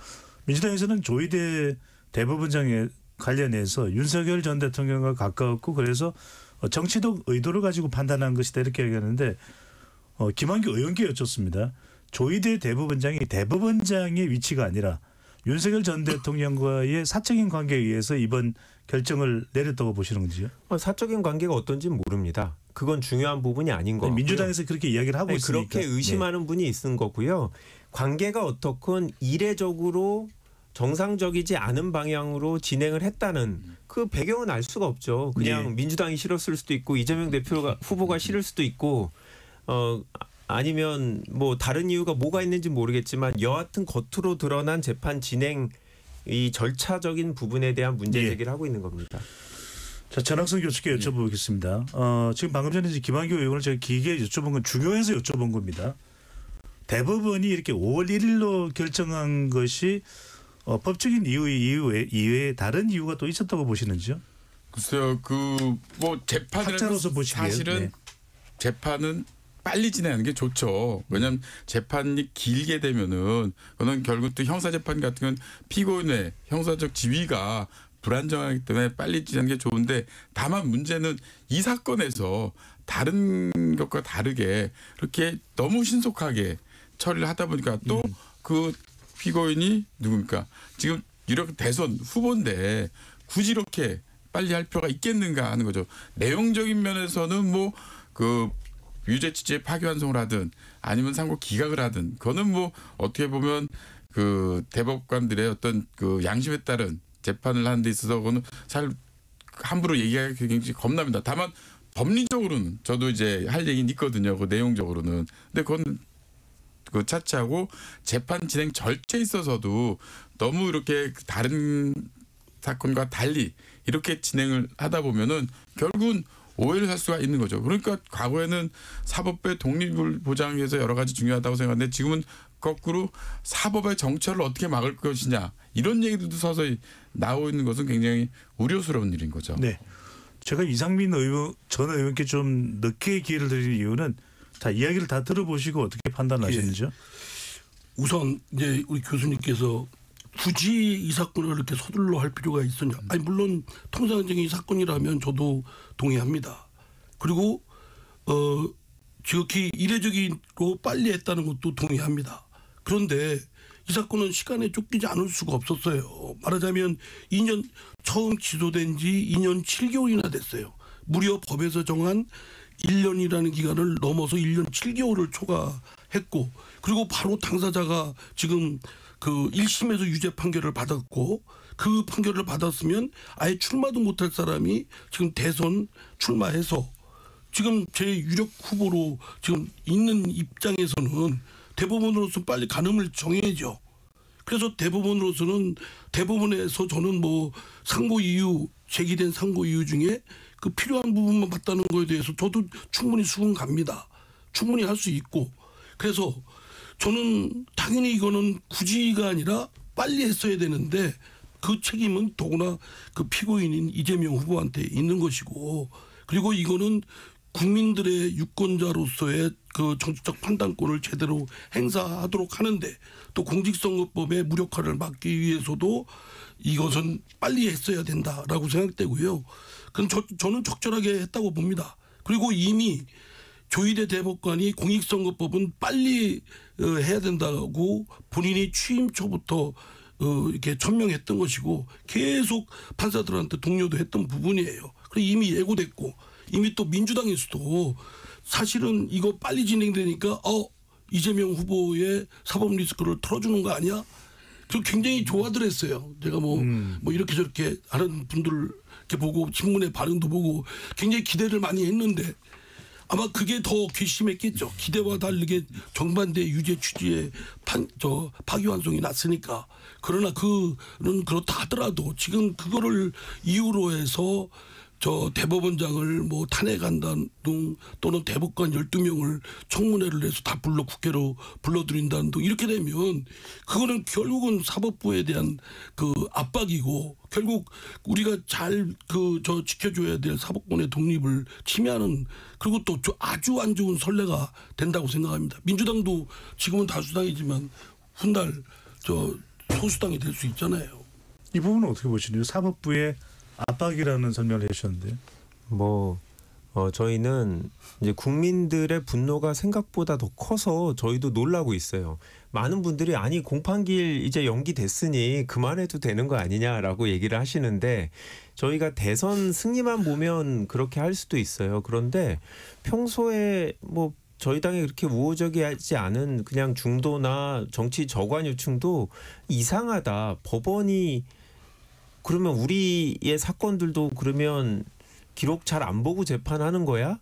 민주당에서는 조희대 대법원장에 관련해서 윤석열 전 대통령과 가까웠고 그래서 정치적 의도를 가지고 판단한 것이다 이렇게 얘기하는데 김한규 의원께 여쭙습니다. 조희대 대법원장이 대법원장의 위치가 아니라 윤석열 전 대통령과의 사적인 관계에 의해서 이번 결정을 내렸다고 보시는 건지요? 사적인 관계가 어떤지는 모릅니다. 그건 중요한 부분이 아닌 거고요. 민주당에서 그렇게 이야기를 하고 있으니까. 그렇게 의심하는 분이 있는 거고요. 관계가 어떻건 이례적으로 정상적이지 않은 방향으로 진행을 했다는 그 배경은 알 수가 없죠. 그냥 민주당이 싫었을 수도 있고 이재명 후보가 싫을 수도 있고 아니면 뭐 다른 이유가 뭐가 있는지 모르겠지만 여하튼 겉으로 드러난 재판 진행 이 절차적인 부분에 대한 문제 제기를 하고 있는 겁니다. 자, 전학성 교수께 여쭤보겠습니다. 지금 방금 전에 김한규 의원을 제가 길게 여쭤본 건 중요해서 여쭤본 겁니다. 대법원이 이렇게 5월 1일로 결정한 것이 법적인 이유 이외에 다른 이유가 또 있었다고 보시는지요? 글쎄요, 뭐 재판이라는 사실은 재판은 빨리 진행하는 게 좋죠. 왜냐하면 재판이 길게 되면은 그거는 결국 또 형사재판 같은 건 피고인의 형사적 지위가 불안정하기 때문에 빨리 진행하는 게 좋은데 다만 문제는 이 사건에서 다른 것과 다르게 이렇게 너무 신속하게 처리를 하다 보니까 또 그 피고인이 누굽니까? 지금 이렇게 대선 후보인데 굳이 이렇게 빨리 할 필요가 있겠는가 하는 거죠. 내용적인 면에서는 뭐 그 유죄 취지의 파기환송을 하든 아니면 상고 기각을 하든 그거는 뭐 어떻게 보면 그 대법관들의 어떤 그 양심에 따른 재판을 하는 데 있어서 그거는 잘 함부로 얘기하기 굉장히 겁납니다. 다만 법리적으로는 저도 이제 할 얘기는 있거든요. 그 내용적으로는. 근데 그건 그 차치하고 재판 진행 절차에 있어서도 너무 이렇게 다른 사건과 달리 이렇게 진행을 하다 보면은 결국은 오해를 살 수가 있는 거죠. 그러니까 과거에는 사법부의 독립을 보장하기 위해서 여러 가지 중요하다고 생각하는데 지금은 거꾸로 사법의 정처를 어떻게 막을 것이냐 이런 얘기들도 서서히 나오고 있는 것은 굉장히 우려스러운 일인 거죠. 네, 제가 이상민 전 의원께 좀 늦게 기회를 드리는 이유는 자 이야기를 다 들어보시고 어떻게 판단하셨는지요? 우선 이제 우리 교수님께서 굳이 이 사건을 이렇게 서둘러 할 필요가 있었냐? 아니 물론 통상적인 사건이라면 저도 동의합니다. 그리고 지극히 이례적으로 빨리 했다는 것도 동의합니다. 그런데 이 사건은 시간에 쫓기지 않을 수가 없었어요. 말하자면 2년 처음 기소된 지 2년 7개월이나 됐어요. 무려 법에서 정한 1년이라는 기간을 넘어서 1년 7개월을 초과했고 그리고 바로 당사자가 지금 그 1심에서 유죄 판결을 받았고 그 판결을 받았으면 아예 출마도 못할 사람이 지금 대선 출마해서 지금 제 유력 후보로 지금 있는 입장에서는 대법원으로서 빨리 가늠을 정해야죠. 그래서 대법원에서 저는 뭐 상고 이유 제기된 상고 이유 중에 그 필요한 부분만 봤다는 거에 대해서 저도 충분히 수긍 갑니다. 충분히 할 수 있고 그래서 저는 당연히 이거는 굳이가 아니라 빨리 했어야 되는데 그 책임은 더구나 그 피고인인 이재명 후보한테 있는 것이고 그리고 이거는 국민들의 유권자로서의 그 정치적 판단권을 제대로 행사하도록 하는데 또 공직선거법의 무력화를 막기 위해서도 이것은 빨리 했어야 된다라고 생각되고요. 그럼 저는 적절하게 했다고 봅니다. 그리고 이미 조희대 대법관이 공직선거법은 빨리 해야 된다고 본인이 취임 초부터 이렇게 천명했던 것이고 계속 판사들한테 독려도 했던 부분이에요. 그리고 이미 예고됐고 이미 또 민주당에서도 사실은 이거 빨리 진행되니까 이재명 후보의 사법 리스크를 털어주는 거 아니야? 저 굉장히 좋아들 했어요. 제가 뭐 이렇게 저렇게 하는 분들 이렇게 보고 신문의 반응도 보고 굉장히 기대를 많이 했는데 아마 그게 더 괘씸했겠죠. 기대와 다르게 정반대 유죄 취지의 파기환송이 났으니까. 그러나 그는 그렇다 하더라도 지금 그거를 이유로 해서 저 대법원장을 뭐 탄핵한다 등 또는 대법관 12명을 청문회를 해서 다 국회로 불러들인다는 등 이렇게 되면 그거는 결국은 사법부에 대한 그 압박이고 결국 우리가 잘 지켜줘야 될 사법권의 독립을 침해하는 그리고 또 아주 안 좋은 선례가 된다고 생각합니다. 민주당도 지금은 다수당이지만 훗날 소수당이 될 수 있잖아요. 이 부분은 어떻게 보시나요? 사법부의 압박이라는 설명을 해주셨는데요. 저희는 이제 국민들의 분노가 생각보다 더 커서 저희도 놀라고 있어요. 많은 분들이 아니 공판기일 이제 연기됐으니 그만해도 되는 거 아니냐라고 얘기를 하시는데 저희가 대선 승리만 보면 그렇게 할 수도 있어요. 그런데 평소에 뭐 저희 당에 그렇게 우호적이지 않은 그냥 중도나 정치 저관유층도 이상하다. 법원이 그러면 우리의 사건들도 그러면 기록 잘 안 보고 재판하는 거야?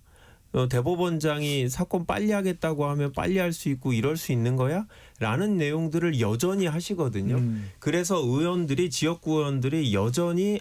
대법원장이 사건 빨리 하겠다고 하면 빨리 할 수 있고 이럴 수 있는 거야? 라는 내용들을 여전히 하시거든요. 그래서 지역구 의원들이 여전히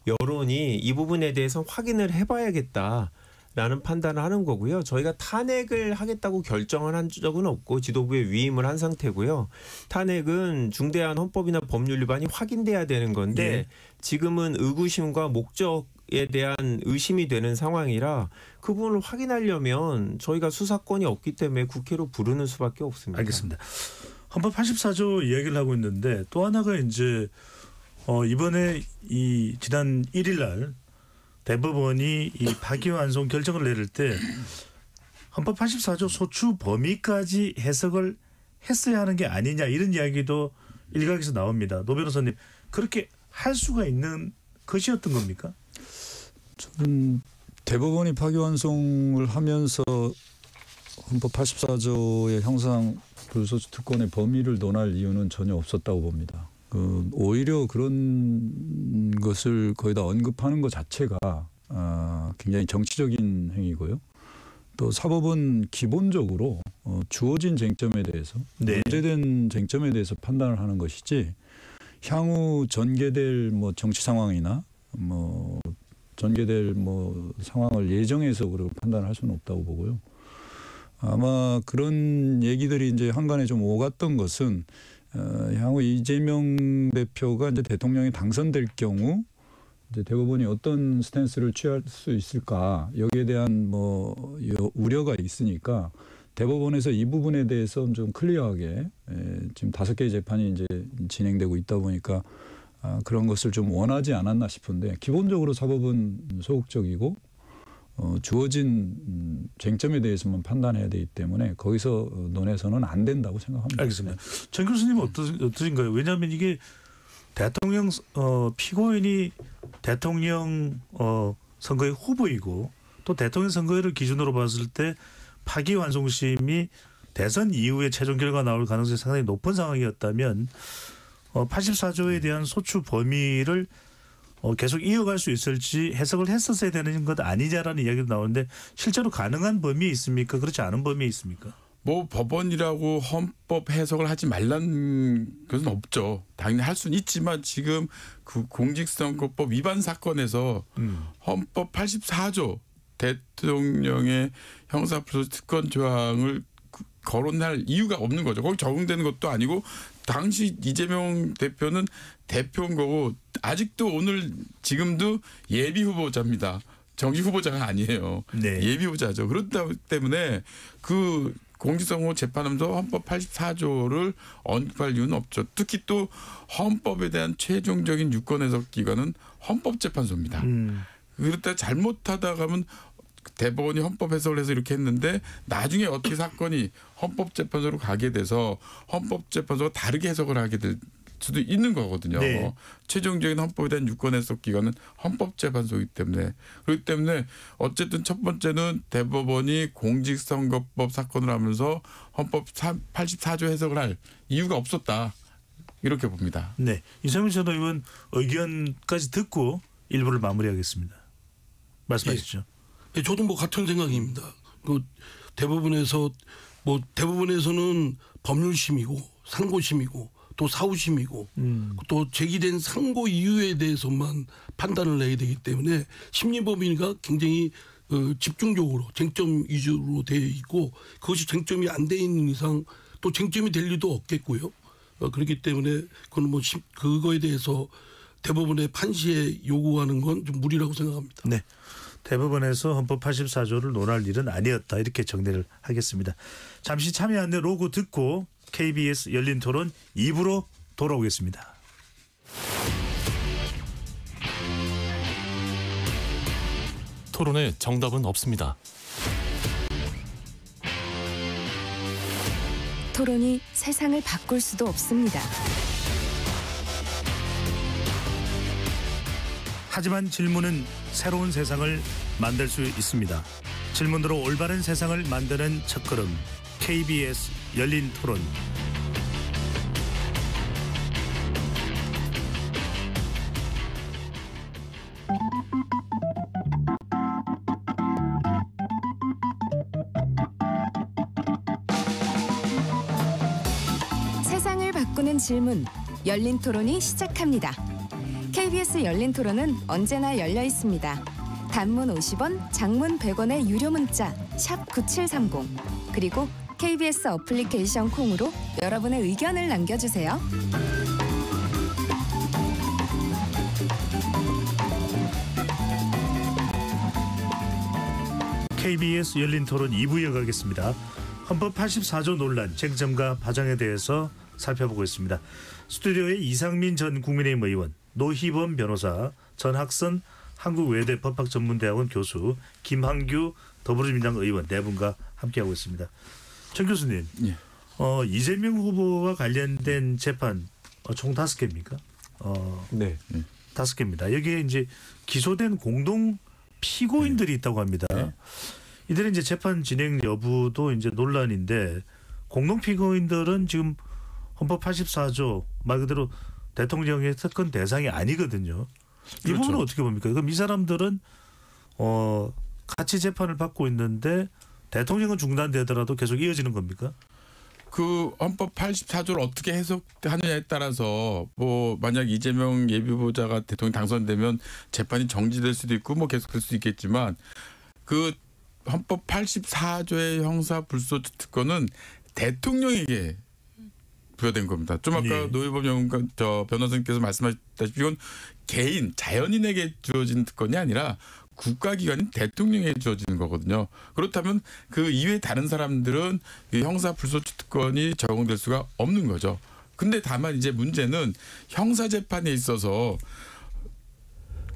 여론이 이 부분에 대해서 확인을 해봐야겠다. 라는 판단을 하는 거고요. 저희가 탄핵을 하겠다고 결정을 한 적은 없고 지도부에 위임을 한 상태고요. 탄핵은 중대한 헌법이나 법률 위반이 확인돼야 되는 건데 네. 지금은 의구심과 목적에 대한 의심이 되는 상황이라 그 부분을 확인하려면 저희가 수사권이 없기 때문에 국회로 부르는 수밖에 없습니다. 알겠습니다. 헌법 84조 이야기를 하고 있는데 또 하나가 이제 이번에 이 지난 1일 날 대법원이 이 파기환송 결정을 내릴 때 헌법 84조 소추 범위까지 해석을 했어야 하는 게 아니냐 이런 이야기도 일각에서 나옵니다. 노 변호사님 그렇게 할 수가 있는 것이었던 겁니까? 저는 대법원이 파기환송을 하면서 헌법 84조의 형상 불소추 특권의 범위를 논할 이유는 전혀 없었다고 봅니다. 오히려 그런 것을 거의 다 언급하는 것 자체가 굉장히 정치적인 행위고요. 또 사법은 기본적으로 주어진 쟁점에 대해서 문제된 쟁점에 대해서 판단을 하는 것이지 향후 전개될 정치 상황이나 전개될 상황을 예정해서 그렇게 판단할 수는 없다고 보고요. 아마 그런 얘기들이 이제 한간에 좀 오갔던 것은 향후 이재명 대표가 이제 대통령이 당선될 경우 이제 대법원이 어떤 스탠스를 취할 수 있을까 여기에 대한 우려가 있으니까 대법원에서 이 부분에 대해서 좀 클리어하게 지금 5개의 재판이 이제 진행되고 있다 보니까 그런 것을 좀 원하지 않았나 싶은데 기본적으로 사법은 소극적이고 주어진 쟁점에 대해서만 판단해야 되기 때문에 거기서 논해서는 안 된다고 생각합니다. 알겠습니다. 전 교수님은 어떠신가요? 왜냐하면 이게 대통령 피고인이 대통령 선거의 후보이고 또 대통령 선거를 기준으로 봤을 때 파기환송심이 대선 이후에 최종 결과 나올 가능성이 상당히 높은 상황이었다면 84조에 대한 소추 범위를 계속 이어갈 수 있을지 해석을 했었어야 되는 것 아니냐라는 이야기도 나오는데 실제로 가능한 범위에 있습니까? 그렇지 않은 범위에 있습니까? 뭐 법원이라고 헌법 해석을 하지 말라는 것은 없죠. 당연히 할 수는 있지만 지금 그 공직선거법 위반 사건에서 헌법 84조 대통령의 형사불소 특권 조항을 거론할 이유가 없는 거죠. 거기 적용되는 것도 아니고 당시 이재명 대표는 대표인 거고 아직도 오늘 지금도 예비 후보자입니다. 정식 후보자가 아니에요. 네. 예비 후보자죠. 그렇기 때문에 그 공직선거 재판하면서 헌법 84조를 언급할 이유는 없죠. 특히 또 헌법에 대한 최종적인 유권 해석 기관은 헌법재판소입니다. 그렇다 잘못하다 가면 대법원이 헌법 해석을 해서 이렇게 했는데 나중에 어떻게 사건이 헌법재판소로 가게 돼서 헌법재판소가 다르게 해석을 하게 될 수도 있는 거거든요. 네. 최종적인 헌법에 대한 유권 해석 기관은 헌법재판소이기 때문에 그렇기 때문에 어쨌든 첫 번째는 대법원이 공직선거법 사건을 하면서 헌법 84조 해석을 할 이유가 없었다. 이렇게 봅니다. 네, 이상민 전 의원 의견까지 듣고 일부를 마무리하겠습니다. 말씀하시죠. 예, 저도 뭐 같은 생각입니다. 그 대법원에서는 법률심이고 상고심이고 또 사후심이고 또 제기된 상고 이유에 대해서만 판단을 내야 되기 때문에 심리법이니까 굉장히 집중적으로 쟁점 위주로 되어 있고 그것이 쟁점이 안 돼 있는 이상 또 쟁점이 될 리도 없겠고요. 그렇기 때문에 그건 뭐 그거에 대해서 대법원의 판시에 요구하는 건 좀 무리라고 생각합니다. 네. 대법원에서 헌법 84조를 논할 일은 아니었다. 이렇게 정리를 하겠습니다. 잠시 참여 안내 로고 듣고 KBS 열린 토론 2부로 돌아오겠습니다. 토론에 정답은 없습니다. 토론이 세상을 바꿀 수도 없습니다. 하지만 질문은 새로운 세상을 만들 수 있습니다. 질문으로 올바른 세상을 만드는 첫걸음 KBS 열린 토론. 세상을 바꾸는 질문 열린 토론이 시작합니다. KBS 열린 토론은 언제나 열려 있습니다. 단문 50원, 장문 100원의 유료 문자 샵 9730 그리고 KBS 어플리케이션 콩으로 여러분의 의견을 남겨주세요. KBS 열린 토론 2부 이어가겠습니다. 헌법 84조 논란, 쟁점과 파장에 대해서 살펴보고 있습니다. 스튜디오에 이상민 전 국민의힘 의원, 노희범 변호사, 전학선 한국외대 법학전문대학원 교수, 김한규 더불어민주당 의원 네 분과 함께하고 있습니다. 전 교수님, 예. 이재명 후보와 관련된 재판 총 5개입니까? 네. 5개입니다. 여기에 이제 기소된 공동 피고인들이 있다고 합니다. 네. 이들의 이제 재판 진행 여부도 이제 논란인데 공동 피고인들은 지금 헌법 84조 말 그대로 대통령의 특권 대상이 아니거든요. 이 그렇죠. 부분은 어떻게 봅니까? 그럼 이 사람들은 같이 재판을 받고 있는데 대통령은 중단되더라도 계속 이어지는 겁니까? 그 헌법 84조를 어떻게 해석하느냐에 따라서 뭐 만약 이재명 예비후보자가 대통령 당선되면 재판이 정지될 수도 있고 뭐 계속될 수도 있겠지만 그 헌법 84조의 형사 불소추 특권은 대통령에게 부여된 겁니다. 좀 아까 예. 노희범 변호사님께서 말씀하셨다시피 이건 개인 자연인에게 주어진 특권이 아니라 국가기관인 대통령에게 주어지는 거거든요. 그렇다면 그 이외에 다른 사람들은 형사 불소추 특권이 적용될 수가 없는 거죠. 근데 다만 이제 문제는 형사 재판에 있어서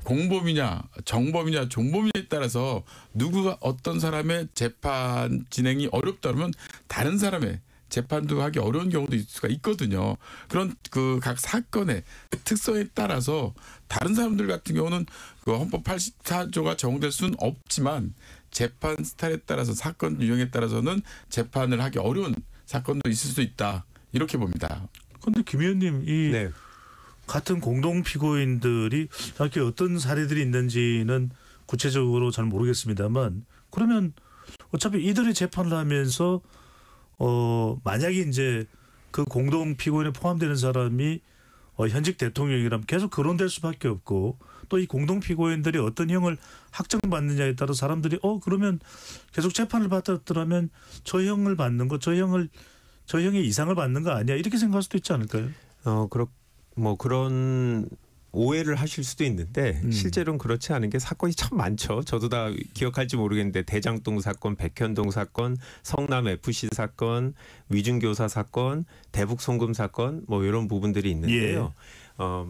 공범이냐 정범이냐 종범이냐에 따라서 누구가 어떤 사람의 재판 진행이 어렵다 그러면 다른 사람의 재판도 하기 어려운 경우도 있을 수가 있거든요. 그런 그 각 사건의 특성에 따라서 다른 사람들 같은 경우는 그 헌법 84조가 적용될 수는 없지만 재판 스타일에 따라서 사건 유형에 따라서는 재판을 하기 어려운 사건도 있을 수 있다. 이렇게 봅니다. 그런데 김 의원님 이 네. 같은 공동 피고인들이 정확히 어떤 사례들이 있는지는 구체적으로 잘 모르겠습니다만 그러면 어차피 이들이 재판을 하면서 만약에 이제 그 공동 피고인에 포함되는 사람이 현직 대통령이라면 계속 거론될 수밖에 없고 또 이 공동 피고인들이 어떤 형을 확정받느냐에 따라 사람들이 그러면 계속 재판을 받았더라면 저 형을 받는 거, 저 형의 이상을 받는 거 아니야 이렇게 생각할 수도 있지 않을까요? 그런 오해를 하실 수도 있는데 실제로는 그렇지 않은 게 사건이 참 많죠. 저도 다 기억할지 모르겠는데 대장동 사건, 백현동 사건, 성남 FC 사건, 위중교사 사건, 대북 송금 사건 뭐 이런 부분들이 있는데요.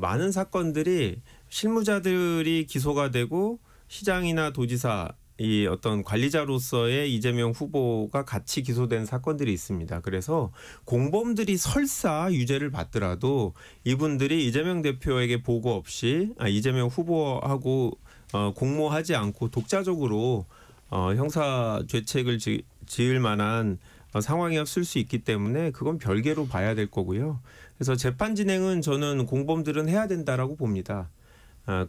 많은 사건들이 실무자들이 기소가 되고 시장이나 도지사 이 어떤 관리자로서의 이재명 후보가 같이 기소된 사건들이 있습니다. 그래서 공범들이 설사 유죄를 받더라도 이분들이 이재명 대표에게 보고 없이 이재명 후보하고 공모하지 않고 독자적으로 형사 죄책을 지을 만한 상황이었을 수 있기 때문에 그건 별개로 봐야 될 거고요. 그래서 재판 진행은 저는 공범들은 해야 된다라고 봅니다.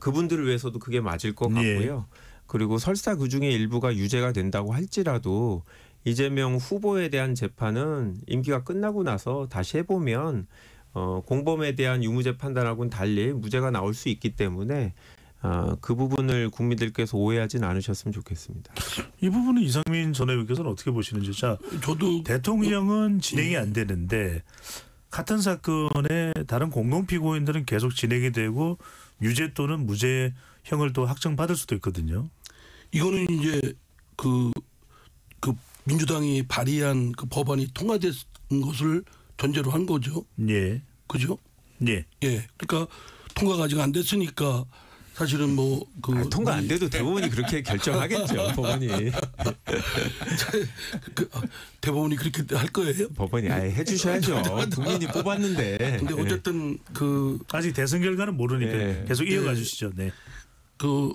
그분들을 위해서도 그게 맞을 것 같고요. 그리고 설사 그중에 일부가 유죄가 된다고 할지라도 이재명 후보에 대한 재판은 임기가 끝나고 나서 다시 해보면 공범에 대한 유무죄 판단하고는 달리 무죄가 나올 수 있기 때문에 그 부분을 국민들께서 오해하진 않으셨으면 좋겠습니다. 이 부분은 이상민 전 의원께서는 어떻게 보시는지. 자, 저도 대통령은 진행이 안 되는데 같은 사건의 다른 공동 피고인들은 계속 진행이 되고 유죄 또는 무죄형을 또 확정받을 수도 있거든요. 이거는 이제 그 민주당이 발의한 그 법안이 통과된 것을 전제로 한 거죠. 예. 그죠? 예. 예. 그러니까 통과가 아직 안 됐으니까 사실은 통과 안 돼도 대법원이 그렇게 결정하겠죠. 법원이. 대법원이 그렇게 할 거예요? 법원이 아예 해주셔야죠. 국민이 뽑았는데. 근데 어쨌든 아직 대선 결과는 모르니까 계속 이어가 주시죠. 네. 그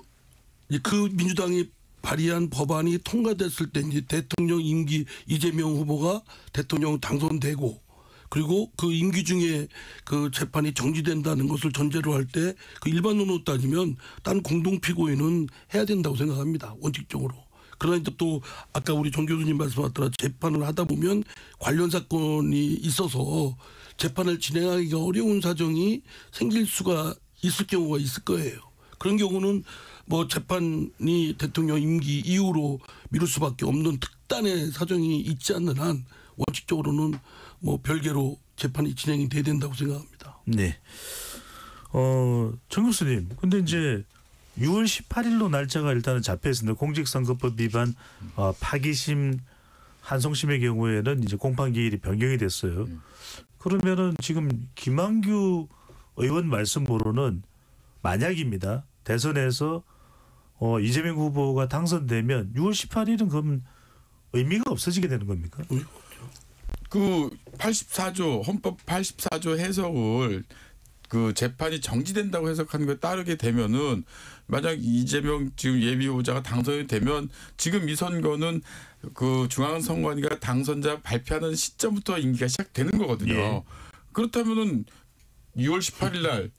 민주당이 발의한 법안이 통과됐을 때 이제 대통령 임기 이재명 후보가 대통령 당선되고 그리고 그 임기 중에 그 재판이 정지된다는 것을 전제로 할 때 그 일반론으로 따지면 딴 공동 피고인은 해야 된다고 생각합니다. 원칙적으로. 그러나 또 아까 우리 정 교수님 말씀하셨더라 재판을 하다 보면 관련 사건이 있어서 재판을 진행하기가 어려운 사정이 생길 수가 있을 경우가 있을 거예요. 그런 경우는 뭐 재판이 대통령 임기 이후로 미룰 수밖에 없는 특단의 사정이 있지 않는 한 원칙적으로는 뭐 별개로 재판이 진행이 돼야 된다고 생각합니다. 네. 정 교수님, 근데 이제 6월 18일로 날짜가 일단은 잡혀 있습니다. 공직선거법 위반 파기심 한송심의 경우에는 이제 공판기일이 변경이 됐어요. 그러면은 지금 김한규 의원 말씀으로는 만약입니다. 대선에서 이재명 후보가 당선되면 6월 18일은 그럼 의미가 없어지게 되는 겁니까? 그 84조 헌법 84조 해석을 그 재판이 정지된다고 해석하는 것에 따르게 되면은 만약 이재명 지금 예비 후보자가 당선이 되면 지금 이 선거는 그 중앙선관위가 당선자 발표하는 시점부터 임기가 시작되는 거거든요. 예. 그렇다면은 6월 18일 날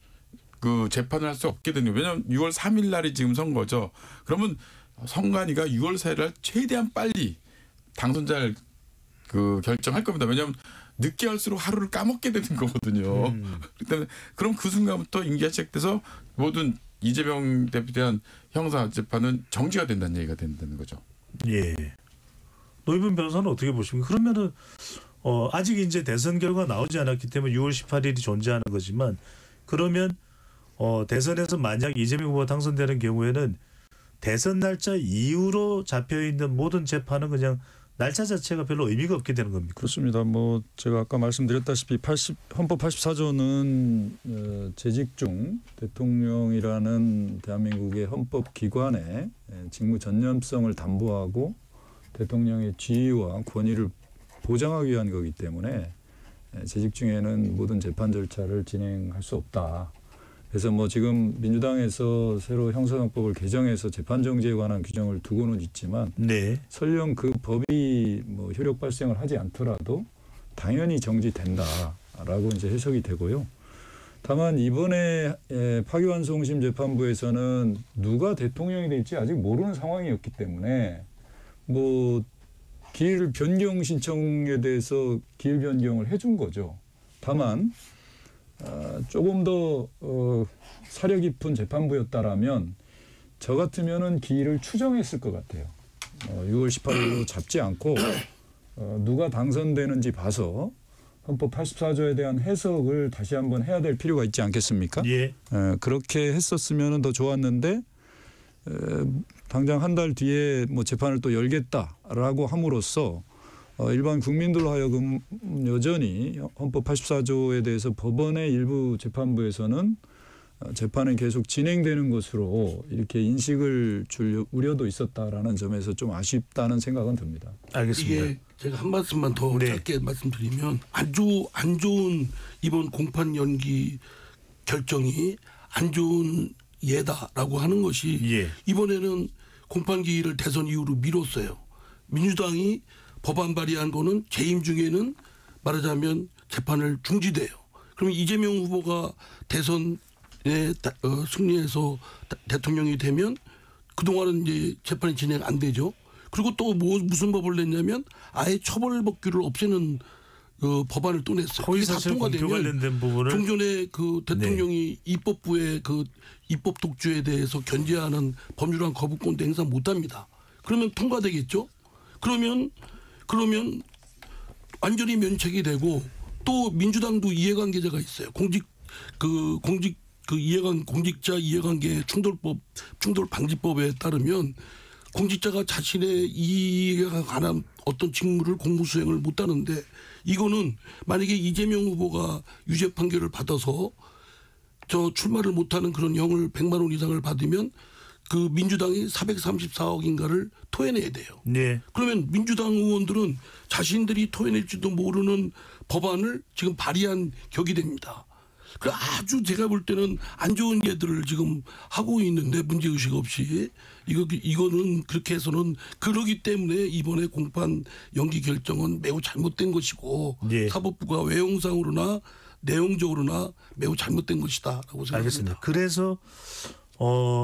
그 재판을 할 수 없게 되는 거예요. 왜냐하면 6월 3일 날이 지금 선거죠. 그러면 선관위가 6월 4일 날 최대한 빨리 당선자를 그 결정할 겁니다. 왜냐하면 늦게 할수록 하루를 까먹게 되는 거거든요. 그럼 그 순간부터 임기가 시작돼서 모든 이재명 대표에 대한 형사 재판은 정지가 된다는 얘기가 된다는 거죠. 예. 노희분 변호사는 어떻게 보십니까? 그러면은 아직 이제 대선 결과 나오지 않았기 때문에 6월 18일이 존재하는 거지만 그러면 대선에서 만약 이재명 후보가 당선되는 경우에는 대선 날짜 이후로 잡혀 있는 모든 재판은 그냥 날짜 자체가 별로 의미가 없게 되는 겁니까? 그렇습니다. 뭐 제가 아까 말씀드렸다시피 헌법 84조는 재직 중 대통령이라는 대한민국의 헌법 기관의 직무 전념성을 담보하고 대통령의 지위와 권위를 보장하기 위한 거기 때문에 재직 중에는 모든 재판 절차를 진행할 수 없다. 그래서 뭐 지금 민주당에서 새로 형사정법을 개정해서 재판정지에 관한 규정을 두고는 있지만 네. 설령 그 법이 뭐 효력 발생을 하지 않더라도 당연히 정지된다라고 이제 해석이 되고요. 다만 이번에 파기환송심 재판부에서는 누가 대통령이 될지 아직 모르는 상황이었기 때문에 뭐 기일 변경 신청에 대해서 기일 변경을 해준 거죠. 다만 조금 더 사려 깊은 재판부였다라면 저 같으면은 기일을 추정했을 것 같아요. 6월 18일로 잡지 않고 누가 당선되는지 봐서 헌법 84조에 대한 해석을 다시 한번 해야 될 필요가 있지 않겠습니까? 예. 그렇게 했었으면 더 좋았는데 당장 한 달 뒤에 뭐 재판을 또 열겠다라고 함으로써 일반 국민들로 하여금 여전히 헌법 84조에 대해서 법원의 일부 재판부에서는 재판이 계속 진행되는 것으로 이렇게 인식을 줄 우려도 있었다라는 점에서 좀 아쉽다는 생각은 듭니다. 알겠습니다. 이게 제가 한 말씀만 더 짧게 말씀드리면 안 좋은 이번 공판 연기 결정이 안 좋은 예다라고 하는 것이 이번에는 공판 기일을 대선 이후로 미뤘어요. 민주당이 법안 발의한 거는 재임 중에는 말하자면 재판을 중지돼요. 그러면 이재명 후보가 대선에 승리해서 대통령이 되면 그동안은 이제 재판이 진행 안 되죠. 그리고 또 무슨 법을 냈냐면 아예 처벌법규를 없애는 법안을 또 냈어요. 허위사실 공표 관련된 부분을 좀 전에 그 대통령이 입법부의 그 입법 독주에 대해서 견제하는 법률안 거부권도 행사 못합니다. 그러면 통과되겠죠. 그러면 완전히 면책이 되고 또 민주당도 이해관계자가 있어요. 공직자 이해관계 충돌 방지법에 따르면 공직자가 자신의 이익에 관한 어떤 직무를 공무 수행을 못 하는데 이거는 만약에 이재명 후보가 유죄 판결을 받아서 출마를 못하는 그런 형을 100만 원 이상을 받으면 그 민주당이 434억인가를 토해내야 돼요. 네. 그러면 민주당 의원들은 자신들이 토해낼지도 모르는 법안을 지금 발의한 격이 됩니다. 그 아주 제가 볼 때는 안 좋은 예들을 지금 하고 있는데 문제의식 없이 이거는 그렇게 해서는 그러기 때문에 이번에 공판 연기 결정은 매우 잘못된 것이고 사법부가 외형상으로나 내용적으로나 매우 잘못된 것이다라고 생각합니다. 알겠습니다. 그래서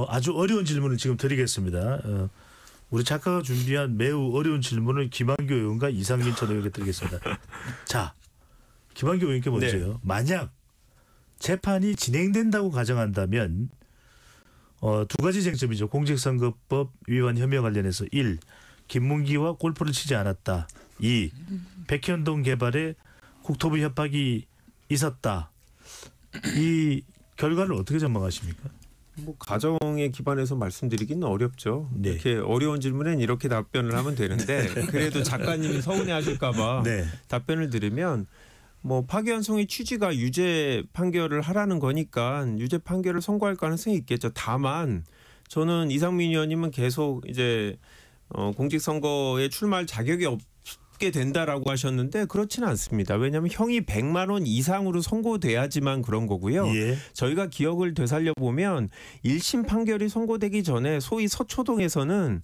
아주 어려운 질문을 지금 드리겠습니다. 우리 작가가 준비한 매우 어려운 질문을 김한교 의원과 이상민 전 의원께 드리겠습니다. 자, 김한교 의원께 먼저요. 만약 재판이 진행된다고 가정한다면 두 가지 쟁점이죠. 공직선거법 위반 혐의 관련해서 1. 김문기와 골프를 치지 않았다. 2. 백현동 개발에 국토부 협박이 있었다. 이 결과를 어떻게 전망하십니까? 뭐 가정에 기반해서 말씀드리기는 어렵죠. 이렇게 어려운 질문엔 이렇게 답변을 하면 되는데 그래도 작가님이 서운해하실까 봐 답변을 드리면 뭐 파기환송의 취지가 유죄 판결을 하라는 거니까 유죄 판결을 선고할 가능성이 있겠죠. 다만 저는 이상민 의원님은 계속 이제 공직선거에 출마할 자격이 없게 된다라고 하셨는데 그렇지는 않습니다. 왜냐하면 형이 100만 원 이상으로 선고돼야지만 그런 거고요. 저희가 기억을 되살려 보면 1심 판결이 선고되기 전에 소위 서초동에서는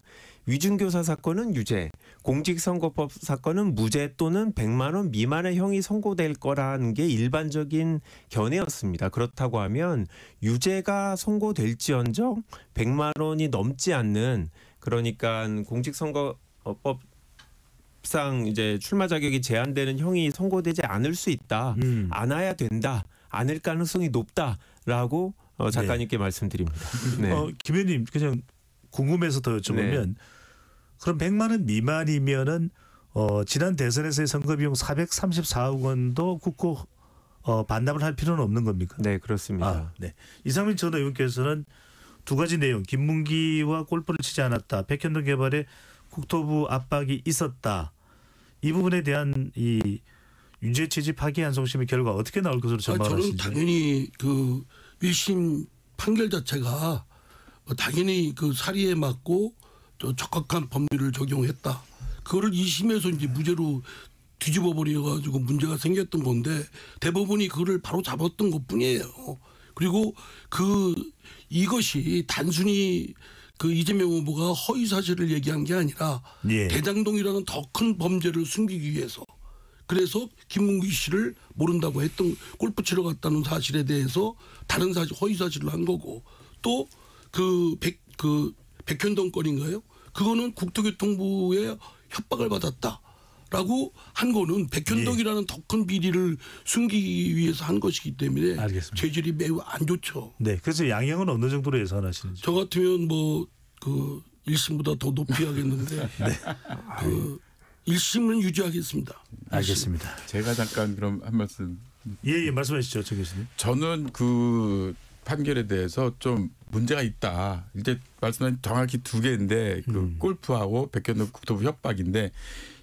위중교사 사건은 유죄, 공직선거법 사건은 무죄 또는 100만 원 미만의 형이 선고될 거라는 게 일반적인 견해였습니다. 그렇다고 하면 유죄가 선고될지언정 100만 원이 넘지 않는 그러니까 공직선거법 상 이제 출마 자격이 제한되는 형이 선고되지 않을 수 있다. 안아야 된다. 않을 가능성이 높다라고 작가님께 말씀드립니다. 김 의원님 그냥 궁금해서 더 여쭤보면 그럼 100만 원 미만이면은 지난 대선에서의 선거 비용 434억 원도 국고 반납을 할 필요는 없는 겁니까? 네, 그렇습니다. 이상민 전 의원께서는 두 가지 내용, 김문기와 골프를 치지 않았다. 백현동 개발에 국토부 압박이 있었다. 이 부분에 대한 이 유죄 취지 파기환송심의 결과 어떻게 나올 것으로 전망하시는지? 저는 당연히 그 1심 판결 자체가 당연히 그 사리에 맞고 적합한 법률을 적용했다. 그거를 2심에서 이제 무죄로 뒤집어 버려가지고 문제가 생겼던 건데 대법원이 그거를 바로 잡았던 것뿐이에요. 그리고 이것이 단순히 그 이재명 후보가 허위 사실을 얘기한 게 아니라 예. 대장동이라는 더 큰 범죄를 숨기기 위해서 그래서 김문기 씨를 모른다고 했던 골프 치러 갔다는 사실에 대해서 다른 사실 허위 사실을 한 거고 또 백현동 건인가요? 그거는 국토교통부의 협박을 받았다라고 한 거는 백현동이라는 더 큰 비리를 숨기기 위해서 한 것이기 때문에 알겠습니다. 죄질이 매우 안 좋죠. 네, 그래서 양형은 어느 정도로 예상하시는지? 저 같으면 뭐 1심보다 더 높이 하겠는데 네. 1심은 유지하겠습니다. 알겠습니다. 제가 잠깐 그럼 한 말씀. 예, 말씀하시죠, 정 교수님. 저는 그 판결에 대해서 좀 문제가 있다. 이제 말씀하신 정확히 두 개인데 그 골프하고 백현동 국토부 협박인데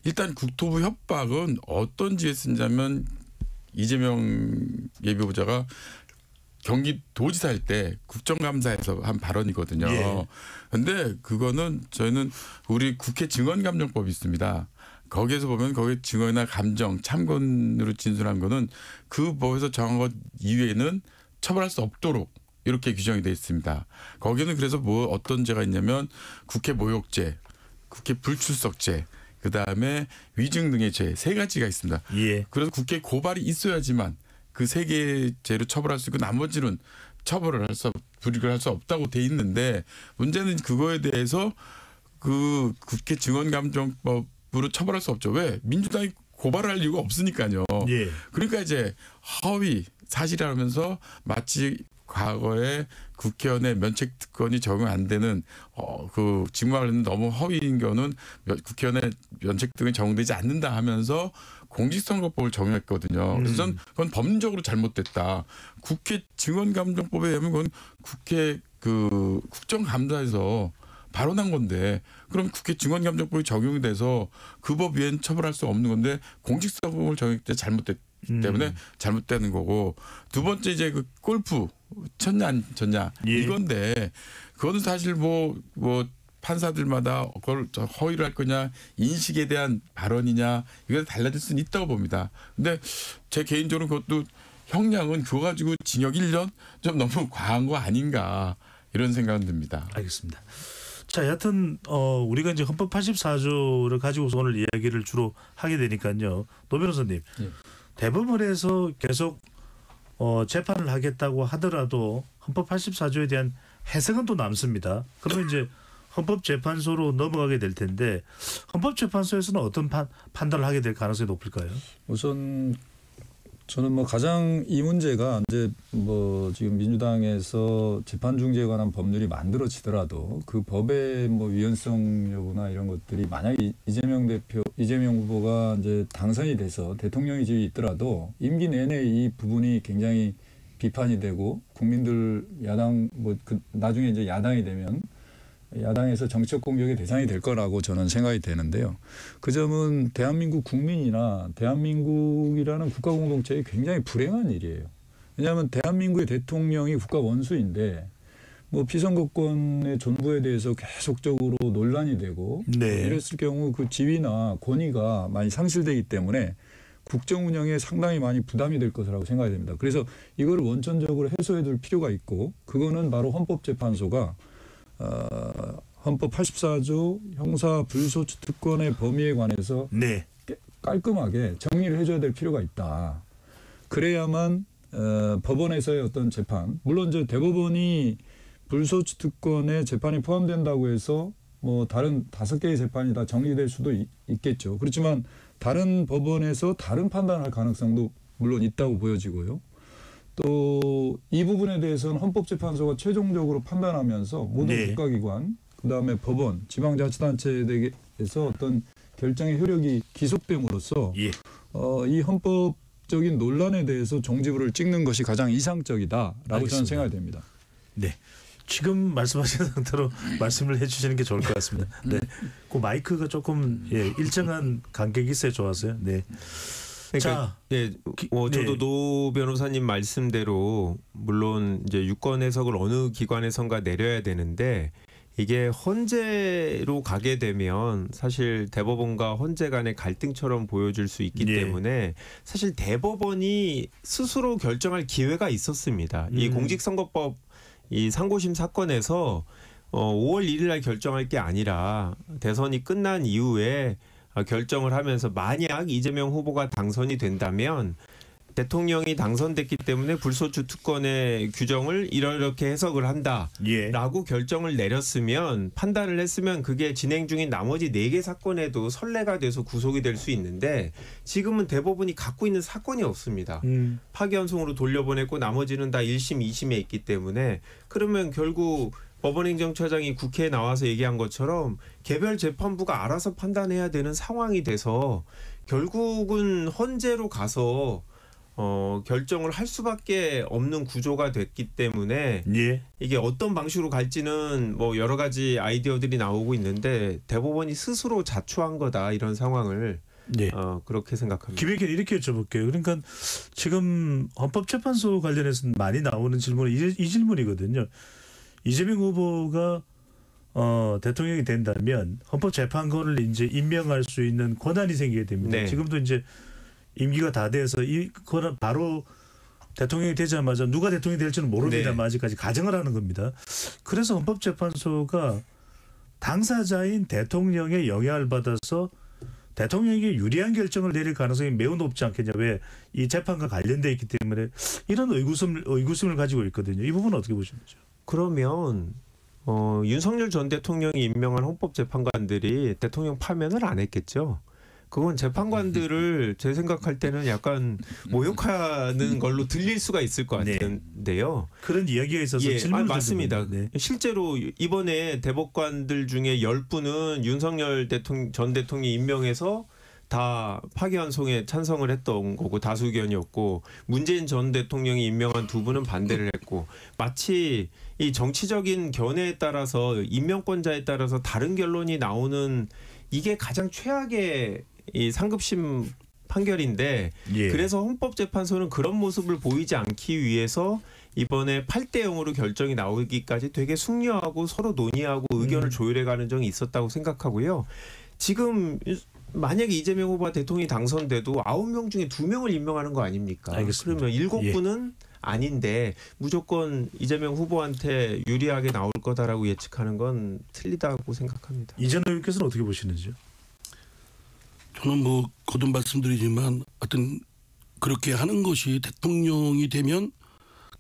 일단 국토부 협박은 어떤 지에 쓴다면 이재명 예비후보자가 경기도지사일 때 국정감사에서 한 발언이거든요. 그런데 예. 그거는 저희는 우리 국회 증언감정법이 있습니다. 거기에서 보면 거기 증언이나 감정, 참건으로 진술한 거는 그 법에서 정한 것 이외에는 처벌할 수 없도록 이렇게 규정이 되어 있습니다. 거기는 그래서 뭐 어떤 죄가 있냐면 국회 모욕죄, 국회 불출석죄, 그다음에 위증 등의 죄 세 가지가 있습니다. 예. 그래서 국회 고발이 있어야지만 그 세 개의 죄로 처벌할 수 있고 나머지는 처벌을 불이익을 할 수 없다고 돼 있는데 문제는 그거에 대해서 그 국회 증언감정법으로 처벌할 수 없죠. 왜? 민주당이 고발을 할 이유가 없으니까요. 예. 그러니까 이제 허위 사실이라면서 마치 과거에 국회의원의 면책 특권이 적용 안 되는 그 직무하는 너무 허위인 경우는 국회의원의 면책 특권이 적용되지 않는다 하면서 공직선거법을 적용했거든요. 그래서 전 그건 법률적으로 잘못됐다. 국회 증언감정법에 의하면 그건 국회 그 국정감사에서 발언한 건데 그럼 국회 증언감정법이 적용이 돼서 그 법 위엔 처벌할 수 없는 건데 공직선거법을 적용할 때 잘못됐 때문에 잘못되는 거고 두 번째 이제 그 골프 쳤냐 안 쳤냐 예. 이건데 그거는 사실 뭐 판사들마다 그걸 허위를 할 거냐 인식에 대한 발언이냐 이게 달라질 수는 있다고 봅니다. 근데 제 개인적으로 그것도 형량은 그거 가지고 징역 1년 좀 너무 과한 거 아닌가 이런 생각은 듭니다. 알겠습니다. 자, 여하튼 우리가 이제 헌법 84조를 가지고서 오늘 이야기를 주로 하게 되니까요. 노 변호사님. 예. 대법원에서 계속 재판을 하겠다고 하더라도 헌법 84조에 대한 해석은 또 남습니다. 그러면 이제 헌법재판소로 넘어가게 될 텐데 헌법재판소에서는 어떤 판단을 하게 될 가능성이 높을까요? 우선 저는 뭐 가장 이 문제가 이제 뭐 지금 민주당에서 재판중재에 관한 법률이 만들어지더라도 그 법의 뭐 위헌성 여부나 이런 것들이 만약에 이재명 후보가 이제 당선이 돼서 대통령이 지위 있더라도 임기 내내 이 부분이 굉장히 비판이 되고 국민들 야당 나중에 이제 야당이 되면 야당에서 정치적 공격의 대상이 될 거라고 저는 생각이 되는데요. 그 점은 대한민국 국민이나 대한민국이라는 국가 공동체에 굉장히 불행한 일이에요. 왜냐하면 대한민국의 대통령이 국가 원수인데 뭐 피선거권의 존부에 대해서 계속적으로 논란이 되고 네. 이랬을 경우 그 지위나 권위가 많이 상실되기 때문에 국정 운영에 상당히 많이 부담이 될 것이라고 생각이 됩니다. 그래서 이거를 원천적으로 해소해 둘 필요가 있고 그거는 바로 헌법재판소가 헌법 84조 형사 불소추 특권의 범위에 관해서 네. 깔끔하게 정리를 해줘야 될 필요가 있다. 그래야만 법원에서의 어떤 재판, 물론 이제 대법원이 불소추 특권에 재판이 포함된다고 해서 뭐 다른 5개의 재판이 다 정리될 수도 있겠죠. 그렇지만 다른 법원에서 다른 판단할 가능성도 물론 있다고 보여지고요. 또 이 부분에 대해서는 헌법재판소가 최종적으로 판단하면서 모든 네. 국가기관, 그다음에 법원, 지방자치단체에 대해서 어떤 결정의 효력이 기속됨으로써 예. 이 헌법적인 논란에 대해서 종지부를 찍는 것이 가장 이상적이다라고 알겠습니다. 저는 생각이 됩니다. 네. 지금 말씀하신 상태로 말씀을 해주시는 게 좋을 것 같습니다. 네. 그 마이크가 조금 일정한 간격이 있어야 좋아서요. 네. 그러니까 저도 노 변호사님 말씀대로 물론 이제 유권 해석을 어느 기관에선가 내려야 되는데 이게 헌재로 가게 되면 사실 대법원과 헌재 간의 갈등처럼 보여질 수 있기 때문에 사실 대법원이 스스로 결정할 기회가 있었습니다. 이 공직선거법 이 상고심 사건에서 5월 1일 날 결정할 게 아니라 대선이 끝난 이후에 결정을 하면서 만약 이재명 후보가 당선이 된다면 대통령이 당선됐기 때문에 불소추 특권의 규정을 이렇게 해석을 한다라고 결정을 내렸으면 판단을 했으면 그게 진행 중인 나머지 4개 사건에도 선례가 돼서 구속이 될 수 있는데 지금은 대법원이 갖고 있는 사건이 없습니다. 파기환송으로 돌려보냈고 나머지는 다 1심, 2심에 있기 때문에 그러면 결국 법원행정처장이 국회에 나와서 얘기한 것처럼 개별 재판부가 알아서 판단해야 되는 상황이 돼서 결국은 헌재로 가서 결정을 할 수밖에 없는 구조가 됐기 때문에 이게 어떤 방식으로 갈지는 뭐 여러 가지 아이디어들이 나오고 있는데 대법원이 스스로 자초한 거다 이런 상황을 그렇게 생각합니다. 김혜경 이렇게 여쭤볼게요. 그러니까 지금 헌법재판소 관련해서 많이 나오는 질문이 이 질문이거든요. 이재명 후보가 대통령이 된다면 헌법재판관을 이제 임명할 수 있는 권한이 생겨야 됩니다. 지금도 이제 임기가 다 돼서 이 권한 바로 대통령이 되자마자 누가 대통령이 될지는 모릅니다만 아직까지 가정을 하는 겁니다. 그래서 헌법재판소가 당사자인 대통령의 영향을 받아서 대통령에게 유리한 결정을 내릴 가능성이 매우 높지 않겠냐. 왜 이 재판과 관련돼 있기 때문에 이런 의구심을 가지고 있거든요. 이 부분은 어떻게 보십니까? 그러면 윤석열 전 대통령이 임명한 헌법재판관들이 대통령 파면을 안 했겠죠. 그건 재판관들을 제 생각할 때는 약간 모욕하는 걸로 들릴 수가 있을 것 같은데요. 그런 이야기가 있어서 질문을 맞습니다. 실제로 이번에 대법관들 중에 10분은 윤석열 전 대통령이 임명해서 다 파기환송에 찬성을 했던 거고 다수 의견이었고 문재인 전 대통령이 임명한 2분은 반대를 했고 마치 이 정치적인 견해에 따라서 임명권자에 따라서 다른 결론이 나오는 이게 가장 최악의 이 상급심 판결인데 그래서 헌법재판소는 그런 모습을 보이지 않기 위해서 이번에 8대0으로 결정이 나오기까지 되게 숙려하고 서로 논의하고 의견을 조율해가는 점이 있었다고 생각하고요. 지금 만약에 이재명 후보가 대통령이 당선돼도 9명 중에 2명을 임명하는 거 아닙니까? 알겠습니다. 그러면 7분은 아닌데 무조건 이재명 후보한테 유리하게 나올 거다라고 예측하는 건 틀리다고 생각합니다. 이전 의원께서는 어떻게 보시는지요? 저는 뭐 거듭 말씀드리지만 하여튼 그렇게 하는 것이 대통령이 되면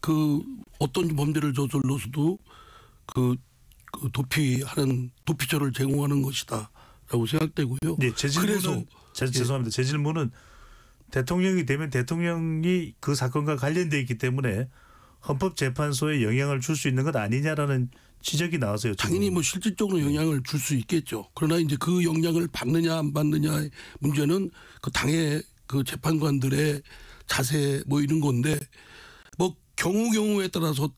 그 어떤 범죄를 저질러서도 그 도피처를 제공하는 것이다라고 생각되고요. 제 질문은 죄송합니다. 제 질문은 대통령이 되면 대통령이 그 사건과 관련돼 있기 때문에 헌법재판소에 영향을 줄 수 있는 것 아니냐라는 지적이 나와서요. 당연히 뭐 실질적으로 영향을 줄 수 있겠죠. 그러나 이제 그 영향을 받느냐 안 받느냐의 문제는 그 당의 그 재판관들의 자세 뭐 이런 건데 뭐 경우에 따라서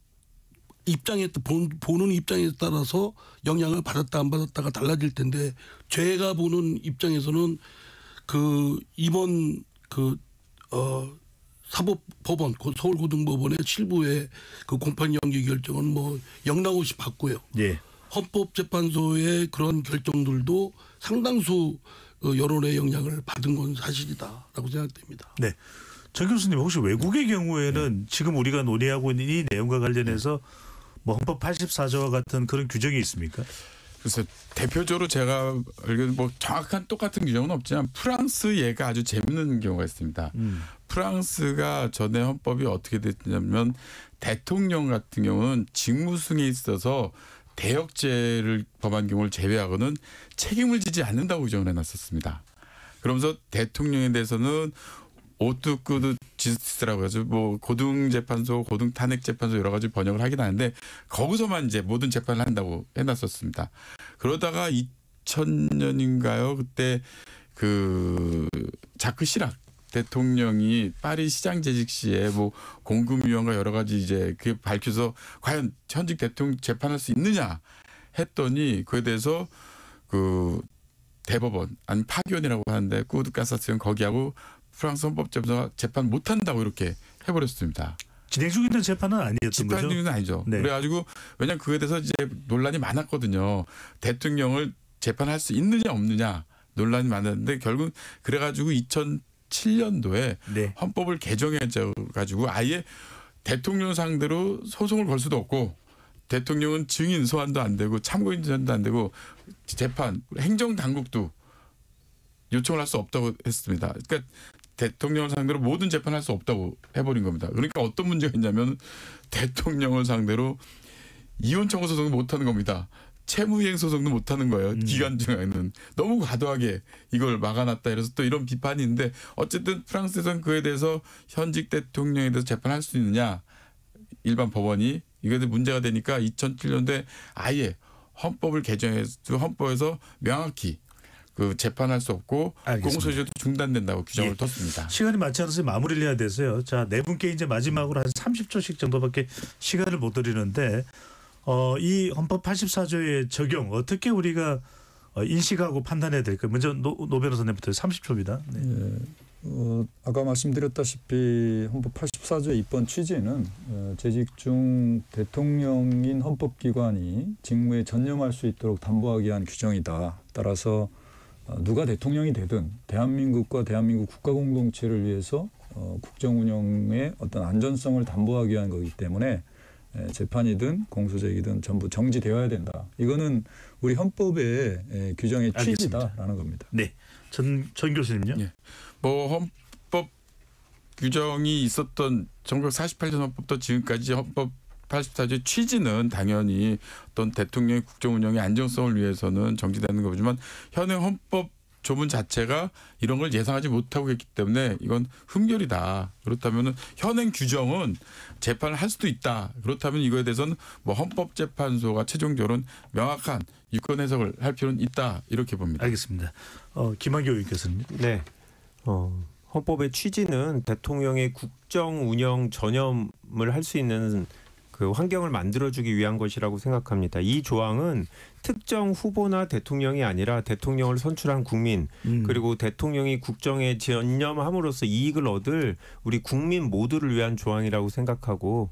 보는 입장에 따라서 영향을 받았다 안 받았다가 달라질 텐데 제가 보는 입장에서는 그 이번 사법법원 서울고등법원의 7부의 그 공판 연기 결정은 뭐 영락없이 봤고요. 헌법재판소의 그런 결정들도 상당수 여론의 영향을 받은 건 사실이다라고 생각됩니다. 네, 정 교수님 혹시 외국의 경우에는 지금 우리가 논의하고 있는 이 내용과 관련해서 뭐 헌법 84조와 같은 그런 규정이 있습니까? 그래서 대표적으로 제가 알기로는 뭐 정확한 똑같은 규정은 없지만 프랑스 예가 아주 재밌는 경우가 있습니다. 프랑스가 전에 헌법이 어떻게 됐냐면 대통령 같은 경우는 직무승에 있어서 대역죄를 범한 경우를 제외하고는 책임을 지지 않는다고 규정을 해놨었습니다. 그러면서 대통령에 대해서는 오뚜꾸드 지스라고 해서 뭐 고등재판소, 고등탄핵재판소 여러 가지 번역을 하긴 하는데 거기서만 이제 모든 재판을 한다고 해놨었습니다. 그러다가 2000년인가요? 그때 그 자크 시락 대통령이 파리 시장 재직 시에 뭐 공금위원과 여러 가지 이제 그게 밝혀서 과연 현직 대통령 재판할 수 있느냐 했더니 그에 대해서 그 대법원 아니 파기원이라고 하는데 꾸드 카사스는 거기하고 프랑스 헌법재판소가 재판 못한다고 이렇게 해버렸습니다. 진행 중에 있는 재판은 아니었던 집행 거죠? 중은 아니죠. 네. 그래가지고 왜냐하면 그에 대해서 이제 논란이 많았거든요. 대통령을 재판할 수 있느냐 없느냐 논란이 많았는데 결국 그래가지고 2007년도에 네. 헌법을 개정해가지고 아예 대통령 상대로 소송을 걸 수도 없고 대통령은 증인 소환도 안 되고 참고인 소환도 안 되고 재판 행정당국도 요청을 할 수 없다고 했습니다. 그러니까 대통령을 상대로 모든 재판을 할 수 없다고 해버린 겁니다. 그러니까 어떤 문제가 있냐면 대통령을 상대로 이혼 청구 소송도 못하는 겁니다. 채무이행 소송도 못하는 거예요. 기간 중에는 너무 과도하게 이걸 막아놨다 이래서 또 이런 비판이 있는데 어쨌든 프랑스에서는 그에 대해서 현직 대통령에 대해서 재판할 수 있느냐 일반 법원이 이게 문제가 되니까 2007년도에 아예 헌법을 개정해서 헌법에서 명확히 그 재판할 수 없고 공소시효도 중단된다고 규정을 뒀습니다. 시간이 많지 않아서 마무리를 해야 돼서요. 자, 네 분께 이제 마지막으로 한 30초씩 정도밖에 시간을 못 드리는데 이 헌법 84조의 적용 어떻게 우리가 인식하고 판단해야 될까요? 먼저 노 변호사님부터 30초입니다. 네. 아까 말씀드렸다시피 헌법 84조의 입헌 취지는 재직 중 대통령인 헌법기관이 직무에 전념할 수 있도록 담보하기 위한 규정이다. 따라서 누가 대통령이 되든 대한민국과 대한민국 국가공동체를 위해서 국정 운영의 어떤 안전성을 담보하기 위한 거기 때문에 재판이든 공소제기든 전부 정지되어야 된다. 이거는 우리 헌법의 규정의 취지다라는 겁니다. 네, 전 교수님요. 예. 뭐 헌법 규정이 있었던 1948년 헌법도 지금까지 헌법 84조의 취지는 당연히 어떤 대통령의 국정 운영의 안정성을 위해서는 정지되는 거지만 현행 헌법 조문 자체가 이런 걸 예상하지 못하고 있기 때문에 이건 흠결이다. 그렇다면 현행 규정은 재판을 할 수도 있다. 그렇다면 이거에 대해서는 뭐 헌법재판소가 최종적으로 명확한 유권 해석을 할 필요는 있다. 이렇게 봅니다. 알겠습니다. 김한교 교수님. 네. 헌법의 취지는 대통령의 국정 운영 전념을 할 수 있는 그 환경을 만들어주기 위한 것이라고 생각합니다. 이 조항은 특정 후보나 대통령이 아니라 대통령을 선출한 국민 그리고 대통령이 국정에 전념함으로써 이익을 얻을 우리 국민 모두를 위한 조항이라고 생각하고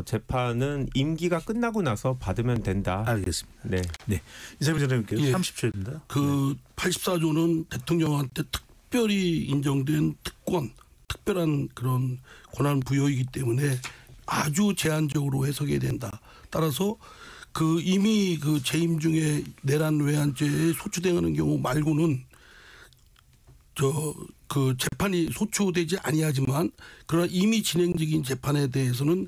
재판은 임기가 끝나고 나서 받으면 된다. 알겠습니다. 네. 네. 이사님 전해볼게요. 예. 30초입니다. 그 84조는 대통령한테 특별히 인정된 특별한 그런 권한 부여이기 때문에 아주 제한적으로 해석해야 된다. 따라서 그 이미 그 재임 중에 내란 외환죄에 소추되는 경우 말고는 그 재판이 소추되지 아니하지만 그러나 이미 진행 중인 재판에 대해서는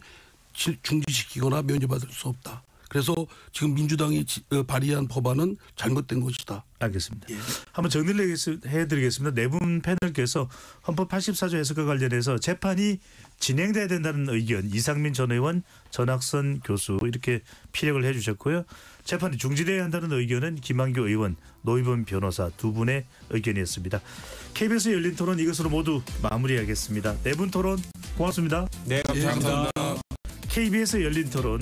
중지시키거나 면제받을 수 없다. 그래서 지금 민주당이 발의한 법안은 잘못된 것이다. 알겠습니다. 예. 한번 정리를 해드리겠습니다. 네 분 패널께서 헌법 84조 해석과 관련해서 재판이 진행돼야 된다는 의견 이상민 전 의원, 전학선 교수 이렇게 피력을 해주셨고요. 재판이 중지돼야 한다는 의견은 김한교 의원, 노희범 변호사 두 분의 의견이었습니다. KBS 열린 토론 이것으로 모두 마무리하겠습니다. 네 분 토론 고맙습니다. 네, 감사합니다. KBS 열린 토론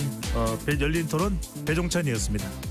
배종찬이었습니다.